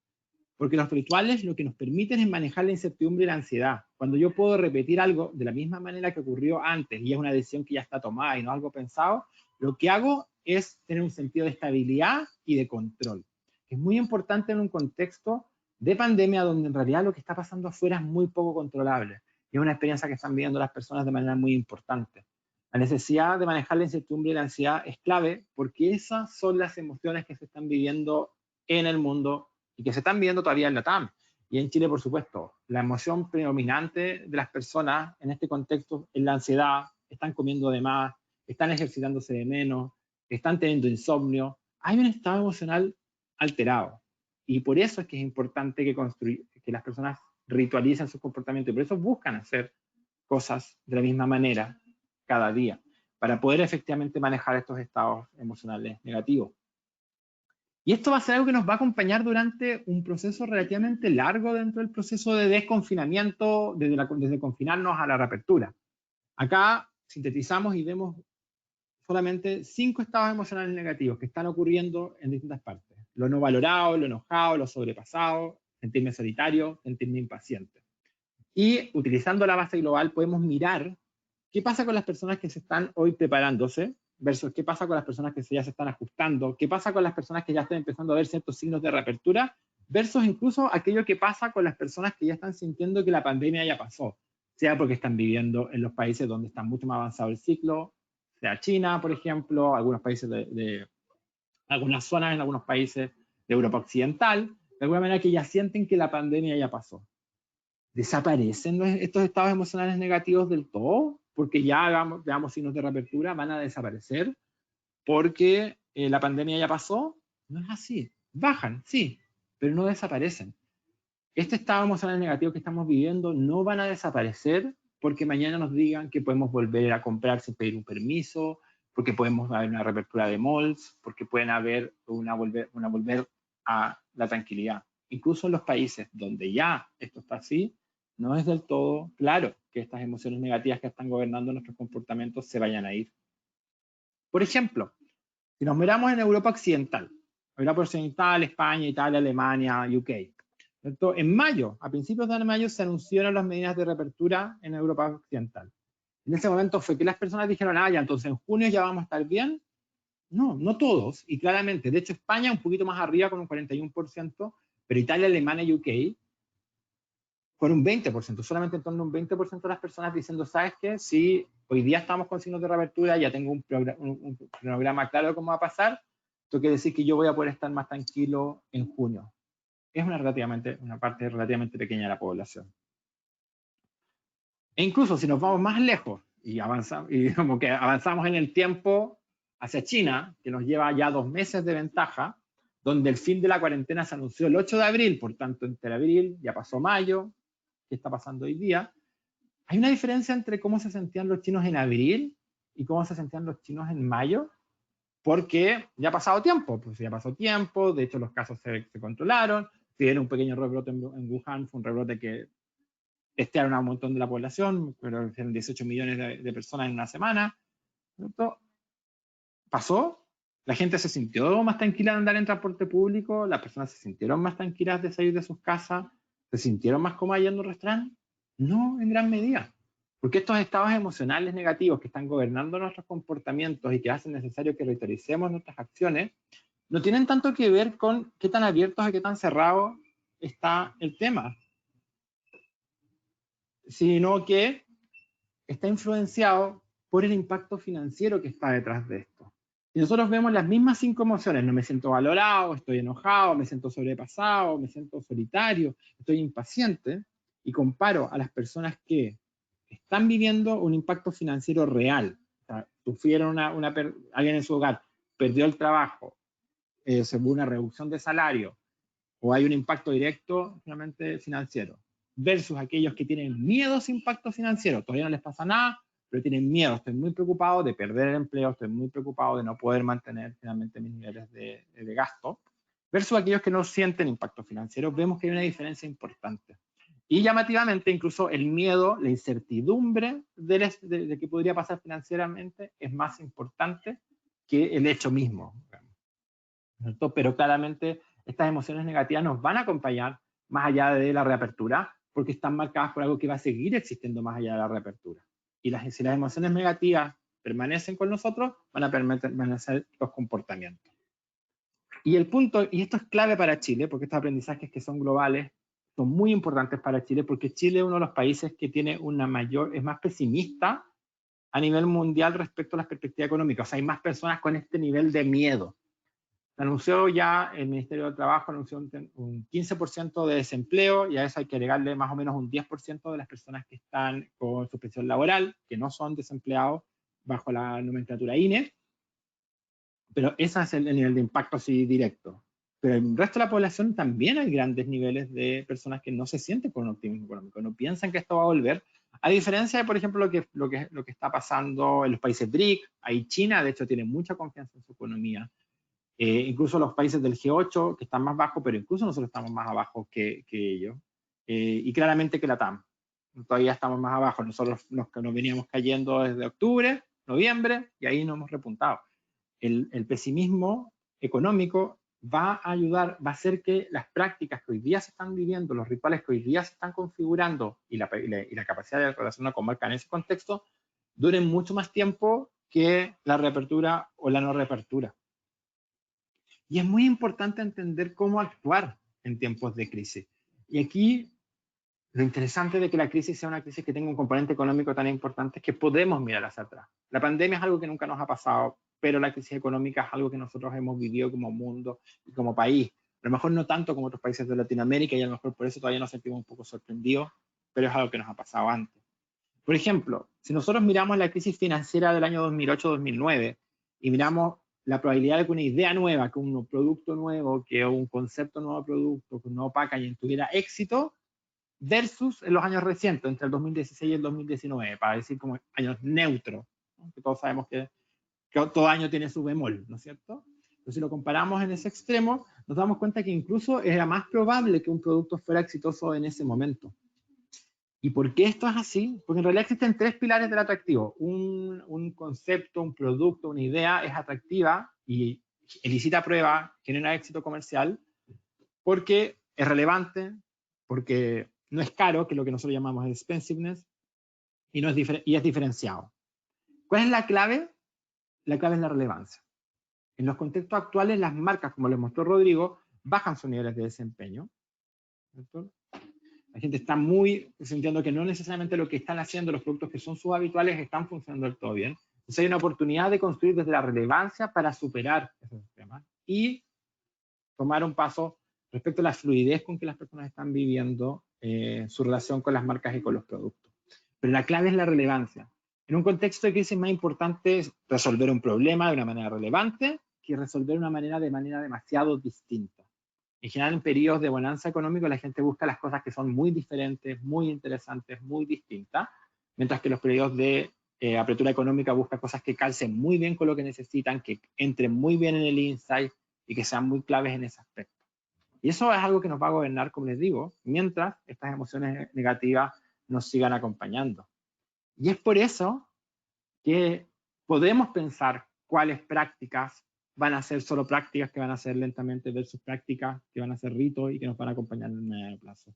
Porque los rituales lo que nos permiten es manejar la incertidumbre y la ansiedad. Cuando yo puedo repetir algo de la misma manera que ocurrió antes y es una decisión que ya está tomada y no algo pensado, lo que hago es tener un sentido de estabilidad y de control. Es muy importante en un contexto de pandemia donde en realidad lo que está pasando afuera es muy poco controlable. Y es una experiencia que están viviendo las personas de manera muy importante. La necesidad de manejar la incertidumbre y la ansiedad es clave porque esas son las emociones que se están viviendo en el mundo y que se están viendo todavía en la TAM. Y en Chile, por supuesto, la emoción predominante de las personas en este contexto es la ansiedad, están comiendo de más, están ejercitándose de menos, están teniendo insomnio. Hay un estado emocional alterado. Y por eso es que es importante que las personas ritualicen su comportamiento y por eso buscan hacer cosas de la misma manera cada día, para poder efectivamente manejar estos estados emocionales negativos. Y esto va a ser algo que nos va a acompañar durante un proceso relativamente largo dentro del proceso de desconfinamiento, desde confinarnos a la reapertura. Acá sintetizamos y vemos solamente 5 estados emocionales negativos que están ocurriendo en distintas partes. Lo no valorado, lo enojado, lo sobrepasado, sentirme solitario, sentirme impaciente. Y utilizando la base global podemos mirar qué pasa con las personas que se están hoy preparándose versus qué pasa con las personas que ya se están ajustando, qué pasa con las personas que ya están empezando a ver ciertos signos de reapertura, versus incluso aquello que pasa con las personas que ya están sintiendo que la pandemia ya pasó, sea porque están viviendo en los países donde está mucho más avanzado el ciclo, sea China, por ejemplo, algunos países algunas zonas en algunos países de Europa Occidental, de alguna manera que ya sienten que la pandemia ya pasó. ¿Desaparecen estos estados emocionales negativos del todo? Porque ya veamos signos de reapertura, ¿van a desaparecer porque la pandemia ya pasó? No es así. Bajan, sí, pero no desaparecen. Este estado emocional negativo que estamos viviendo no van a desaparecer porque mañana nos digan que podemos volver a comprar sin pedir un permiso, porque podemos haber una reapertura de malls, porque pueden haber volver a la tranquilidad. Incluso en los países donde ya esto está así, no es del todo claro que estas emociones negativas que están gobernando nuestros comportamientos se vayan a ir. Por ejemplo, si nos miramos en Europa Occidental, España, Italia, Alemania, UK, ¿cierto? En mayo, a principios de mayo, se anunciaron las medidas de reapertura en Europa Occidental. En ese momento fue que las personas dijeron, ya, entonces en junio ya vamos a estar bien. No, no todos, y claramente. De hecho, España un poquito más arriba con un 41%, pero Italia, Alemania y UK con un 20%, solamente en torno a un 20% de las personas diciendo, ¿sabes qué? Si hoy día estamos con signos de reapertura, ya tengo un programa claro de cómo va a pasar, esto quiere decir que yo voy a poder estar más tranquilo en junio. Es una parte relativamente pequeña de la población. E incluso si nos vamos más lejos y como que avanzamos en el tiempo hacia China, que nos lleva ya 2 meses de ventaja, donde el fin de la cuarentena se anunció el 8 de abril, por tanto entre abril, ya pasó mayo, ¿qué está pasando hoy día? Hay una diferencia entre cómo se sentían los chinos en abril y cómo se sentían los chinos en mayo, porque ya ha pasado tiempo, de hecho los casos se controlaron, si era un pequeño rebrote en Wuhan, fue un rebrote que testearon a un montón de la población, pero eran 18 millones de personas en una semana. ¿Cierto? Pasó, la gente se sintió más tranquila de andar en transporte público, las personas se sintieron más tranquilas de salir de sus casas, se sintieron más cómodas yendo a un restaurante. No, en gran medida. Porque estos estados emocionales negativos que están gobernando nuestros comportamientos y que hacen necesario que retoricemos nuestras acciones, no tienen tanto que ver con qué tan abiertos o qué tan cerrados está el tema, sino que está influenciado por el impacto financiero que está detrás de esto. Y nosotros vemos las mismas 5 emociones: no me siento valorado, estoy enojado, me siento sobrepasado, me siento solitario, estoy impaciente, y comparo a las personas que están viviendo un impacto financiero real, o sea, sufrieron alguien en su hogar, perdió el trabajo, se hubo una reducción de salario, o hay un impacto directo finalmente financiero, versus aquellos que tienen miedo a ese impacto financiero, todavía no les pasa nada, pero tienen miedo, estoy muy preocupado de perder el empleo, estoy muy preocupado de no poder mantener finalmente mis niveles de gasto, versus aquellos que no sienten impacto financiero, vemos que hay una diferencia importante. Y llamativamente, incluso el miedo, la incertidumbre de qué podría pasar financieramente es más importante que el hecho mismo. ¿Cierto? Pero claramente estas emociones negativas nos van a acompañar más allá de la reapertura, porque están marcadas por algo que va a seguir existiendo más allá de la reapertura. Y si las emociones negativas permanecen con nosotros, van a permanecer los comportamientos. Y el punto, y esto es clave para Chile, porque estos aprendizajes que son globales son muy importantes para Chile, porque Chile es uno de los países que tiene es más pesimista a nivel mundial respecto a las perspectivas económicas. O sea, hay más personas con este nivel de miedo. Anunció ya el Ministerio del Trabajo, anunció un 15% de desempleo, y a eso hay que agregarle más o menos un 10% de las personas que están con suspensión laboral, que no son desempleados bajo la nomenclatura INE, pero ese es el nivel de impacto así directo. Pero en el resto de la población también hay grandes niveles de personas que no se sienten con un optimismo económico, no piensan que esto va a volver, a diferencia de, por ejemplo, lo que está pasando en los países BRIC. Ahí China, de hecho, tiene mucha confianza en su economía. Incluso los países del G8, que están más bajos, pero incluso nosotros estamos más abajo que ellos. Y claramente que la TAM. Todavía estamos más abajo. Nosotros nos veníamos cayendo desde octubre, noviembre, y ahí nos hemos repuntado. El pesimismo económico va a ayudar, va a hacer que las prácticas que hoy día se están viviendo, los rituales que hoy día se están configurando y la capacidad de relacionar con marca en ese contexto, duren mucho más tiempo que la reapertura o la no reapertura. Y es muy importante entender cómo actuar en tiempos de crisis. Y aquí lo interesante de que la crisis sea una crisis que tenga un componente económico tan importante es que podemos mirar hacia atrás. La pandemia es algo que nunca nos ha pasado, pero la crisis económica es algo que nosotros hemos vivido como mundo y como país. A lo mejor no tanto como otros países de Latinoamérica, y a lo mejor por eso todavía nos sentimos un poco sorprendidos, pero es algo que nos ha pasado antes. Por ejemplo, si nosotros miramos la crisis financiera del año 2008-2009 y miramos la probabilidad de que una idea nueva, que un producto nuevo, que un concepto nuevo de producto, que un nuevo packaging tuviera éxito, versus en los años recientes, entre el 2016 y el 2019, para decir como años neutros, ¿no? Que todos sabemos que todo año tiene su bemol, ¿no es cierto? Entonces, si lo comparamos en ese extremo, nos damos cuenta que incluso era más probable que un producto fuera exitoso en ese momento. ¿Y por qué esto es así? Porque en realidad existen 3 pilares del atractivo. Un concepto, un producto, una idea es atractiva y elicita prueba, genera éxito comercial, porque es relevante, porque no es caro, que es lo que nosotros llamamos expensiveness, y es diferenciado. ¿Cuál es la clave? La clave es la relevancia. En los contextos actuales, las marcas, como les mostró Rodrigo, bajan sus niveles de desempeño, ¿cierto? La gente está muy sintiendo que no necesariamente lo que están haciendo, los productos que son subhabituales, están funcionando del todo bien. Entonces hay una oportunidad de construir desde la relevancia para superar esos temas y tomar un paso respecto a la fluidez con que las personas están viviendo su relación con las marcas y con los productos. Pero la clave es la relevancia. En un contexto de crisis, más importante es resolver un problema de una manera relevante que resolver de manera demasiado distinta. En general, en periodos de bonanza económica, la gente busca las cosas que son muy diferentes, muy interesantes, muy distintas, mientras que los periodos de apertura económica buscan cosas que calcen muy bien con lo que necesitan, que entren muy bien en el insight y que sean muy claves en ese aspecto. Y eso es algo que nos va a gobernar, como les digo, mientras estas emociones negativas nos sigan acompañando. Y es por eso que podemos pensar cuáles prácticas van a ser solo prácticas que van a ser lentamente versus prácticas que van a ser ritos y que nos van a acompañar en el mediano plazo.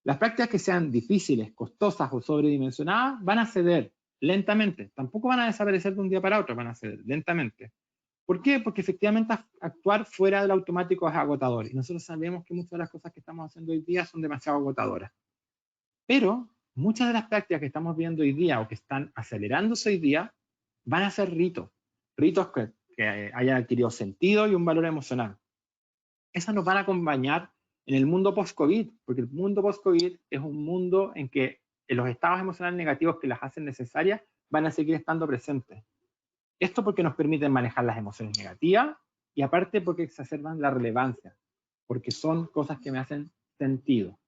Las prácticas que sean difíciles, costosas o sobredimensionadas van a ceder lentamente. Tampoco van a desaparecer de un día para otro, van a ceder lentamente. ¿Por qué? Porque efectivamente actuar fuera del automático es agotador. Y nosotros sabemos que muchas de las cosas que estamos haciendo hoy día son demasiado agotadoras. Pero muchas de las prácticas que estamos viendo hoy día o que están acelerándose hoy día van a ser ritos. Ritos que hayan adquirido sentido y un valor emocional. Esas nos van a acompañar en el mundo post-COVID, porque el mundo post-COVID es un mundo en que los estados emocionales negativos que las hacen necesarias van a seguir estando presentes. Esto porque nos permiten manejar las emociones negativas y aparte porque exacerban la relevancia, porque son cosas que me hacen sentido.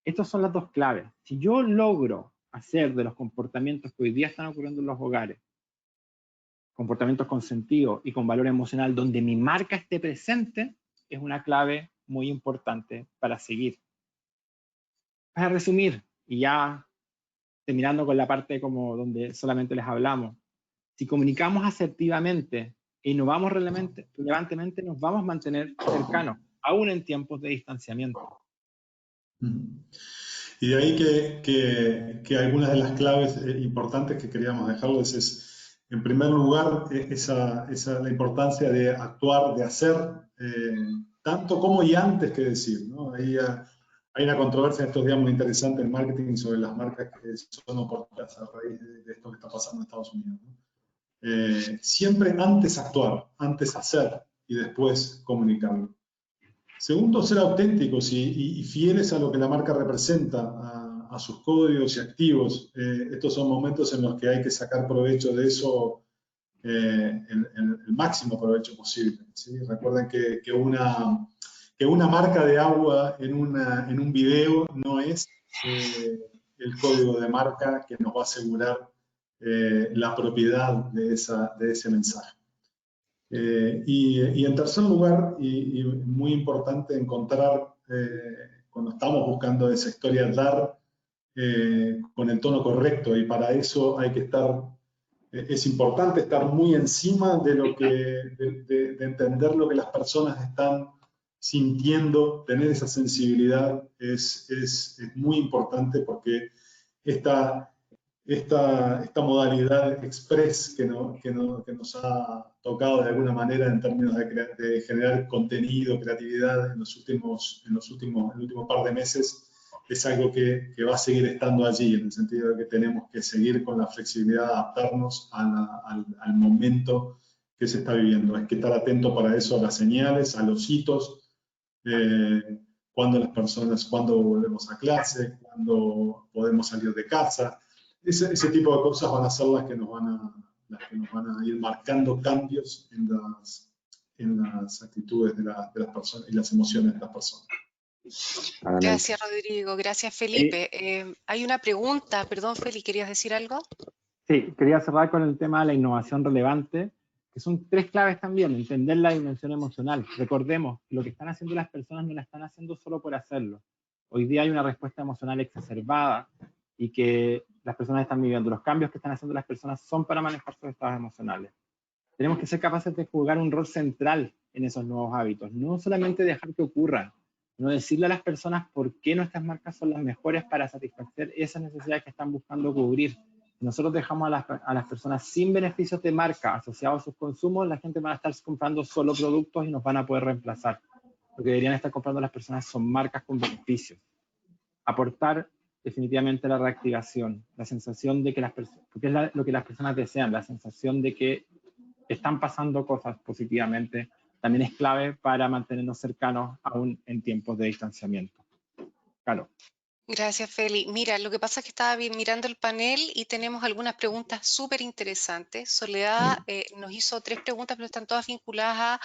Estas son las dos claves. Si yo logro hacer de los comportamientos que hoy día están ocurriendo en los hogares, comportamientos con sentido y con valor emocional donde mi marca esté presente, es una clave muy importante para seguir. Para resumir, y ya terminando con la parte como donde solamente les hablamos, si comunicamos asertivamente e innovamos relevantemente, nos vamos a mantener cercanos, aún en tiempos de distanciamiento. Y de ahí que algunas de las claves importantes que queríamos dejarles es, en primer lugar, la importancia de actuar, de hacer, tanto como y antes que decir, ¿no? Hay una controversia estos días muy interesante en marketing sobre las marcas que son oportunas a raíz de esto que está pasando en Estados Unidos, ¿no? Siempre antes actuar, antes hacer y después comunicarlo. Segundo, ser auténticos y fieles a lo que la marca representa, a sus códigos y activos. Estos son momentos en los que hay que sacar provecho de eso, el máximo provecho posible, ¿sí? Recuerden que una marca de agua en un video no es el código de marca que nos va a asegurar la propiedad de ese mensaje. Y en tercer lugar, y muy importante, encontrar, cuando estamos buscando esa historia, dar con el tono correcto, y para eso hay que estar, es importante estar muy encima de entender lo que las personas están sintiendo. Tener esa sensibilidad es muy importante, porque esta modalidad express que nos ha tocado de alguna manera en términos de generar contenido, creatividad en el último par de meses, es algo que va a seguir estando allí, en el sentido de que tenemos que seguir con la flexibilidad, adaptarnos al momento que se está viviendo. Hay que estar atento para eso a las señales, a los hitos, cuando volvemos a clase, cuando podemos salir de casa. Ese tipo de cosas van a ser las que nos van a ir marcando cambios en las actitudes de las personas y las emociones de las personas. Gracias, Rodrigo. Gracias, Felipe. Hay una pregunta. Perdón, Feli, ¿querías decir algo? Sí, quería cerrar con el tema de la innovación relevante, que son 3 claves también: entender la dimensión emocional. Recordemos que lo que están haciendo las personas no la están haciendo solo por hacerlo. Hoy día hay una respuesta emocional exacerbada y que las personas están viviendo. Los cambios que están haciendo las personas son para manejar sus estados emocionales. Tenemos que ser capaces de jugar un rol central en esos nuevos hábitos, no solamente dejar que ocurran, no decirle a las personas por qué nuestras marcas son las mejores para satisfacer esas necesidades que están buscando cubrir. Si nosotros dejamos a las personas sin beneficios de marca asociados a sus consumos, la gente va a estar comprando solo productos y nos van a poder reemplazar. Lo que deberían estar comprando las personas son marcas con beneficios. Aportar definitivamente la reactivación, la sensación de que porque es lo que las personas desean, la sensación de que están pasando cosas positivamente, también es clave para mantenernos cercanos aún en tiempos de distanciamiento. Claro. Gracias, Feli. Mira, lo que pasa es que estaba mirando el panel y tenemos algunas preguntas súper interesantes. Soledad nos hizo 3 preguntas, pero están todas vinculadas a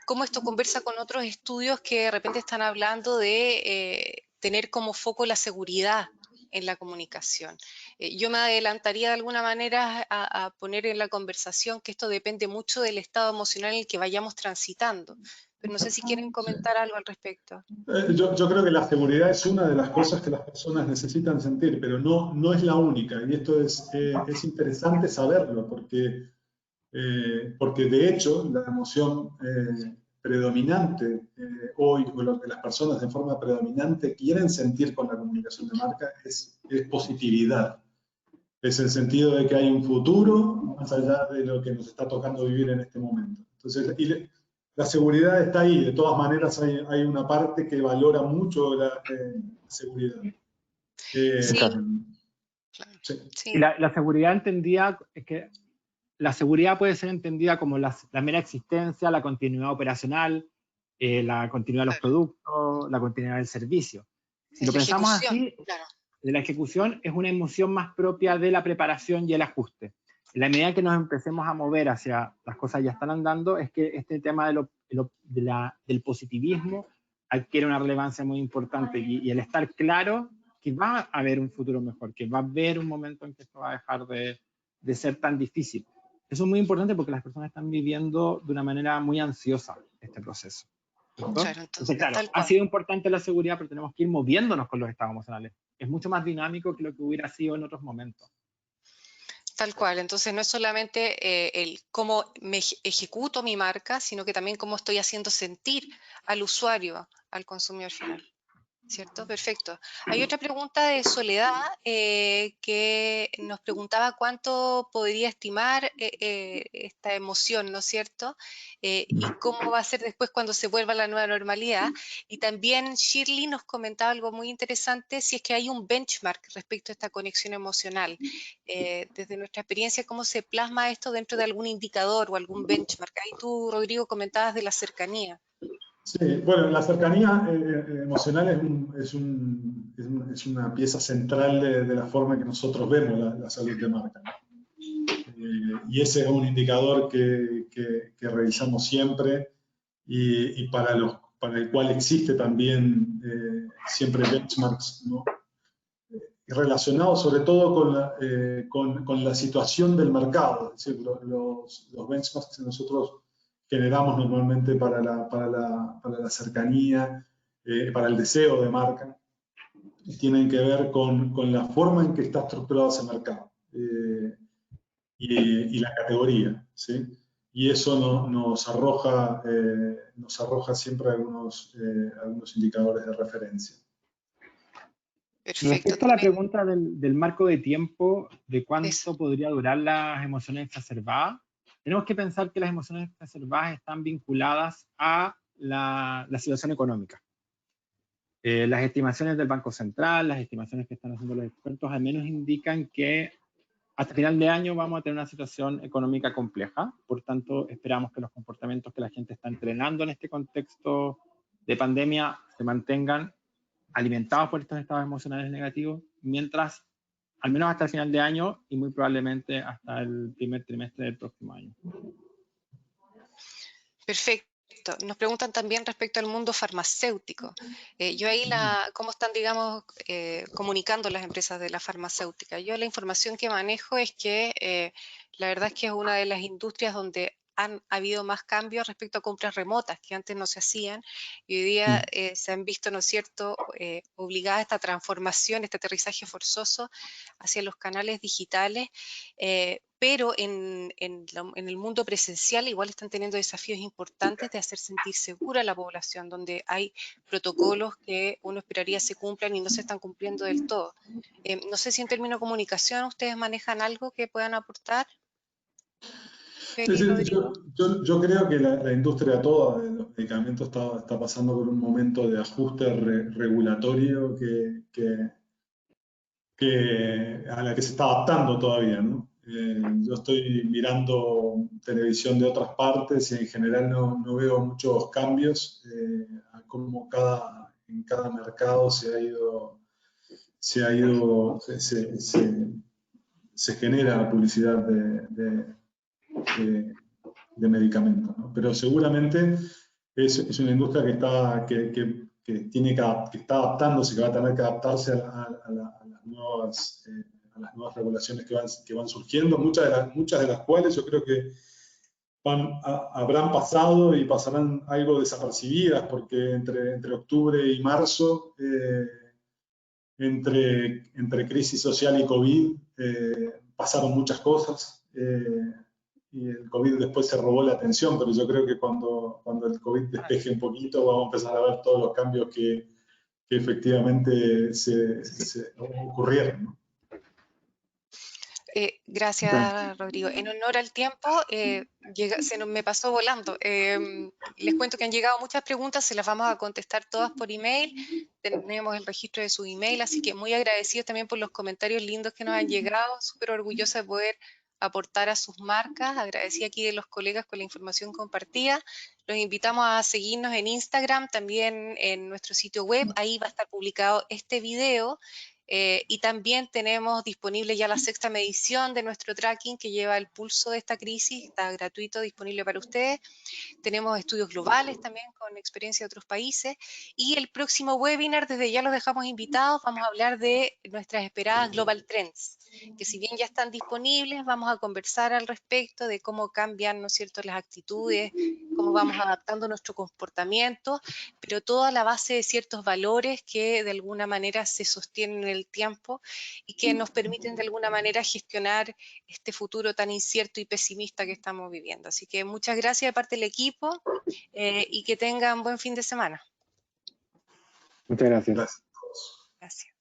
cómo esto conversa con otros estudios que de repente están hablando de tener como foco la seguridad en la comunicación. Yo me adelantaría de alguna manera a poner en la conversación que esto depende mucho del estado emocional en el que vayamos transitando. Pero no sé si quieren comentar algo al respecto. Yo creo que la seguridad es una de las cosas que las personas necesitan sentir, pero no es la única. Y esto es interesante saberlo, porque de hecho la emoción predominante hoy, o lo que las personas de forma predominante quieren sentir con la comunicación de marca, es positividad. Es el sentido de que hay un futuro más allá de lo que nos está tocando vivir en este momento. Entonces, la seguridad está ahí. De todas maneras, hay una parte que valora mucho la seguridad. Sí. Claro. Sí. Y la seguridad entendida es que la seguridad puede ser entendida como la mera existencia, la continuidad operacional, la continuidad de los productos, la continuidad del servicio. Si lo pensamos así, claro, de la ejecución es una emoción más propia de la preparación y el ajuste. En la medida que nos empecemos a mover hacia las cosas ya están andando, es que este tema del positivismo adquiere una relevancia muy importante y el estar claro que va a haber un futuro mejor, que va a haber un momento en que esto va a dejar de ser tan difícil. Eso es muy importante porque las personas están viviendo de una manera muy ansiosa este proceso. Claro, entonces, claro, ha sido importante la seguridad, pero tenemos que ir moviéndonos con los estados emocionales. Es mucho más dinámico que lo que hubiera sido en otros momentos. Tal cual, entonces no es solamente el cómo me ejecuto mi marca, sino que también cómo estoy haciendo sentir al usuario, al consumidor final. ¿Cierto? Perfecto. Hay otra pregunta de Soledad que nos preguntaba cuánto podría estimar esta emoción, ¿no es cierto? Y cómo va a ser después cuando se vuelva a la nueva normalidad. Y también Shirley nos comentaba algo muy interesante, si es que hay un benchmark respecto a esta conexión emocional. Desde nuestra experiencia, ¿cómo se plasma esto dentro de algún indicador o algún benchmark? Ahí tú, Rodrigo, comentabas de la cercanía. Sí, bueno, la cercanía emocional es una pieza central de la forma que nosotros vemos la salud de marca. Y ese es un indicador que revisamos siempre y para el cual existe también siempre benchmarks, ¿no? Relacionados sobre todo con la situación del mercado. Es decir, los benchmarks que nosotros generamos normalmente para la cercanía, para el deseo de marca, tienen que ver con la forma en que está estructurado ese mercado y la categoría, ¿sí? Y eso nos arroja siempre algunos indicadores de referencia. Perfecto. Respecto a la pregunta del marco de tiempo, de cuánto podría durar las emociones exacerbadas, tenemos que pensar que las emociones exacerbadas están vinculadas a la situación económica. Las estimaciones del Banco Central, las estimaciones que están haciendo los expertos, al menos indican que hasta final de año vamos a tener una situación económica compleja. Por tanto, esperamos que los comportamientos que la gente está entrenando en este contexto de pandemia se mantengan alimentados por estos estados emocionales negativos, mientras, al menos hasta el final de año y muy probablemente hasta el primer trimestre del próximo año. Perfecto. Nos preguntan también respecto al mundo farmacéutico. Yo ahí, ¿cómo están, digamos, comunicando las empresas de la farmacéutica? Yo la información que manejo es que la verdad es que es una de las industrias donde han habido más cambios respecto a compras remotas que antes no se hacían y hoy día se han visto, ¿no es cierto?, obligada a esta transformación, este aterrizaje forzoso hacia los canales digitales, pero en el mundo presencial igual están teniendo desafíos importantes de hacer sentir segura a la población, donde hay protocolos que uno esperaría se cumplan y no se están cumpliendo del todo. No sé si en términos de comunicación ustedes manejan algo que puedan aportar. Yo creo que la industria toda de los medicamentos está pasando por un momento de ajuste regulatorio a la que se está adaptando todavía, ¿no? Yo estoy mirando televisión de otras partes y en general no veo muchos cambios a cómo en cada mercado se genera publicidad de medicamentos, ¿no? Pero seguramente es una industria que está adaptándose, que va a tener que adaptarse a las las nuevas regulaciones que van surgiendo, muchas de las cuales yo creo que habrán pasado y pasarán algo desapercibidas, porque entre octubre y marzo, entre crisis social y COVID, pasaron muchas cosas, y el COVID después se robó la atención, pero yo creo que cuando el COVID despeje un poquito, vamos a empezar a ver todos los cambios que efectivamente se ocurrieron, ¿no? Gracias, Rodrigo. En honor al tiempo, me pasó volando. Les cuento que han llegado muchas preguntas, se las vamos a contestar todas por email. Tenemos el registro de su email, así que muy agradecidos también por los comentarios lindos que nos han llegado. Súper orgullosa de poder aportar a sus marcas. Agradecida aquí de los colegas con la información compartida. Los invitamos a seguirnos en Instagram, también en nuestro sitio web. Ahí va a estar publicado este video. Y también tenemos disponible ya la 6ª medición de nuestro tracking que lleva el pulso de esta crisis, está gratuito, disponible para ustedes. Tenemos estudios globales también con experiencia de otros países. Y el próximo webinar, desde ya los dejamos invitados, vamos a hablar de nuestras esperadas Global Trends, que si bien ya están disponibles, vamos a conversar al respecto de cómo cambian, ¿no es cierto?, las actitudes, cómo vamos adaptando nuestro comportamiento, pero toda la base de ciertos valores que de alguna manera se sostienen en el tiempo y que nos permiten de alguna manera gestionar este futuro tan incierto y pesimista que estamos viviendo. Así que muchas gracias de parte del equipo y que tengan buen fin de semana. Muchas gracias. Gracias. Gracias.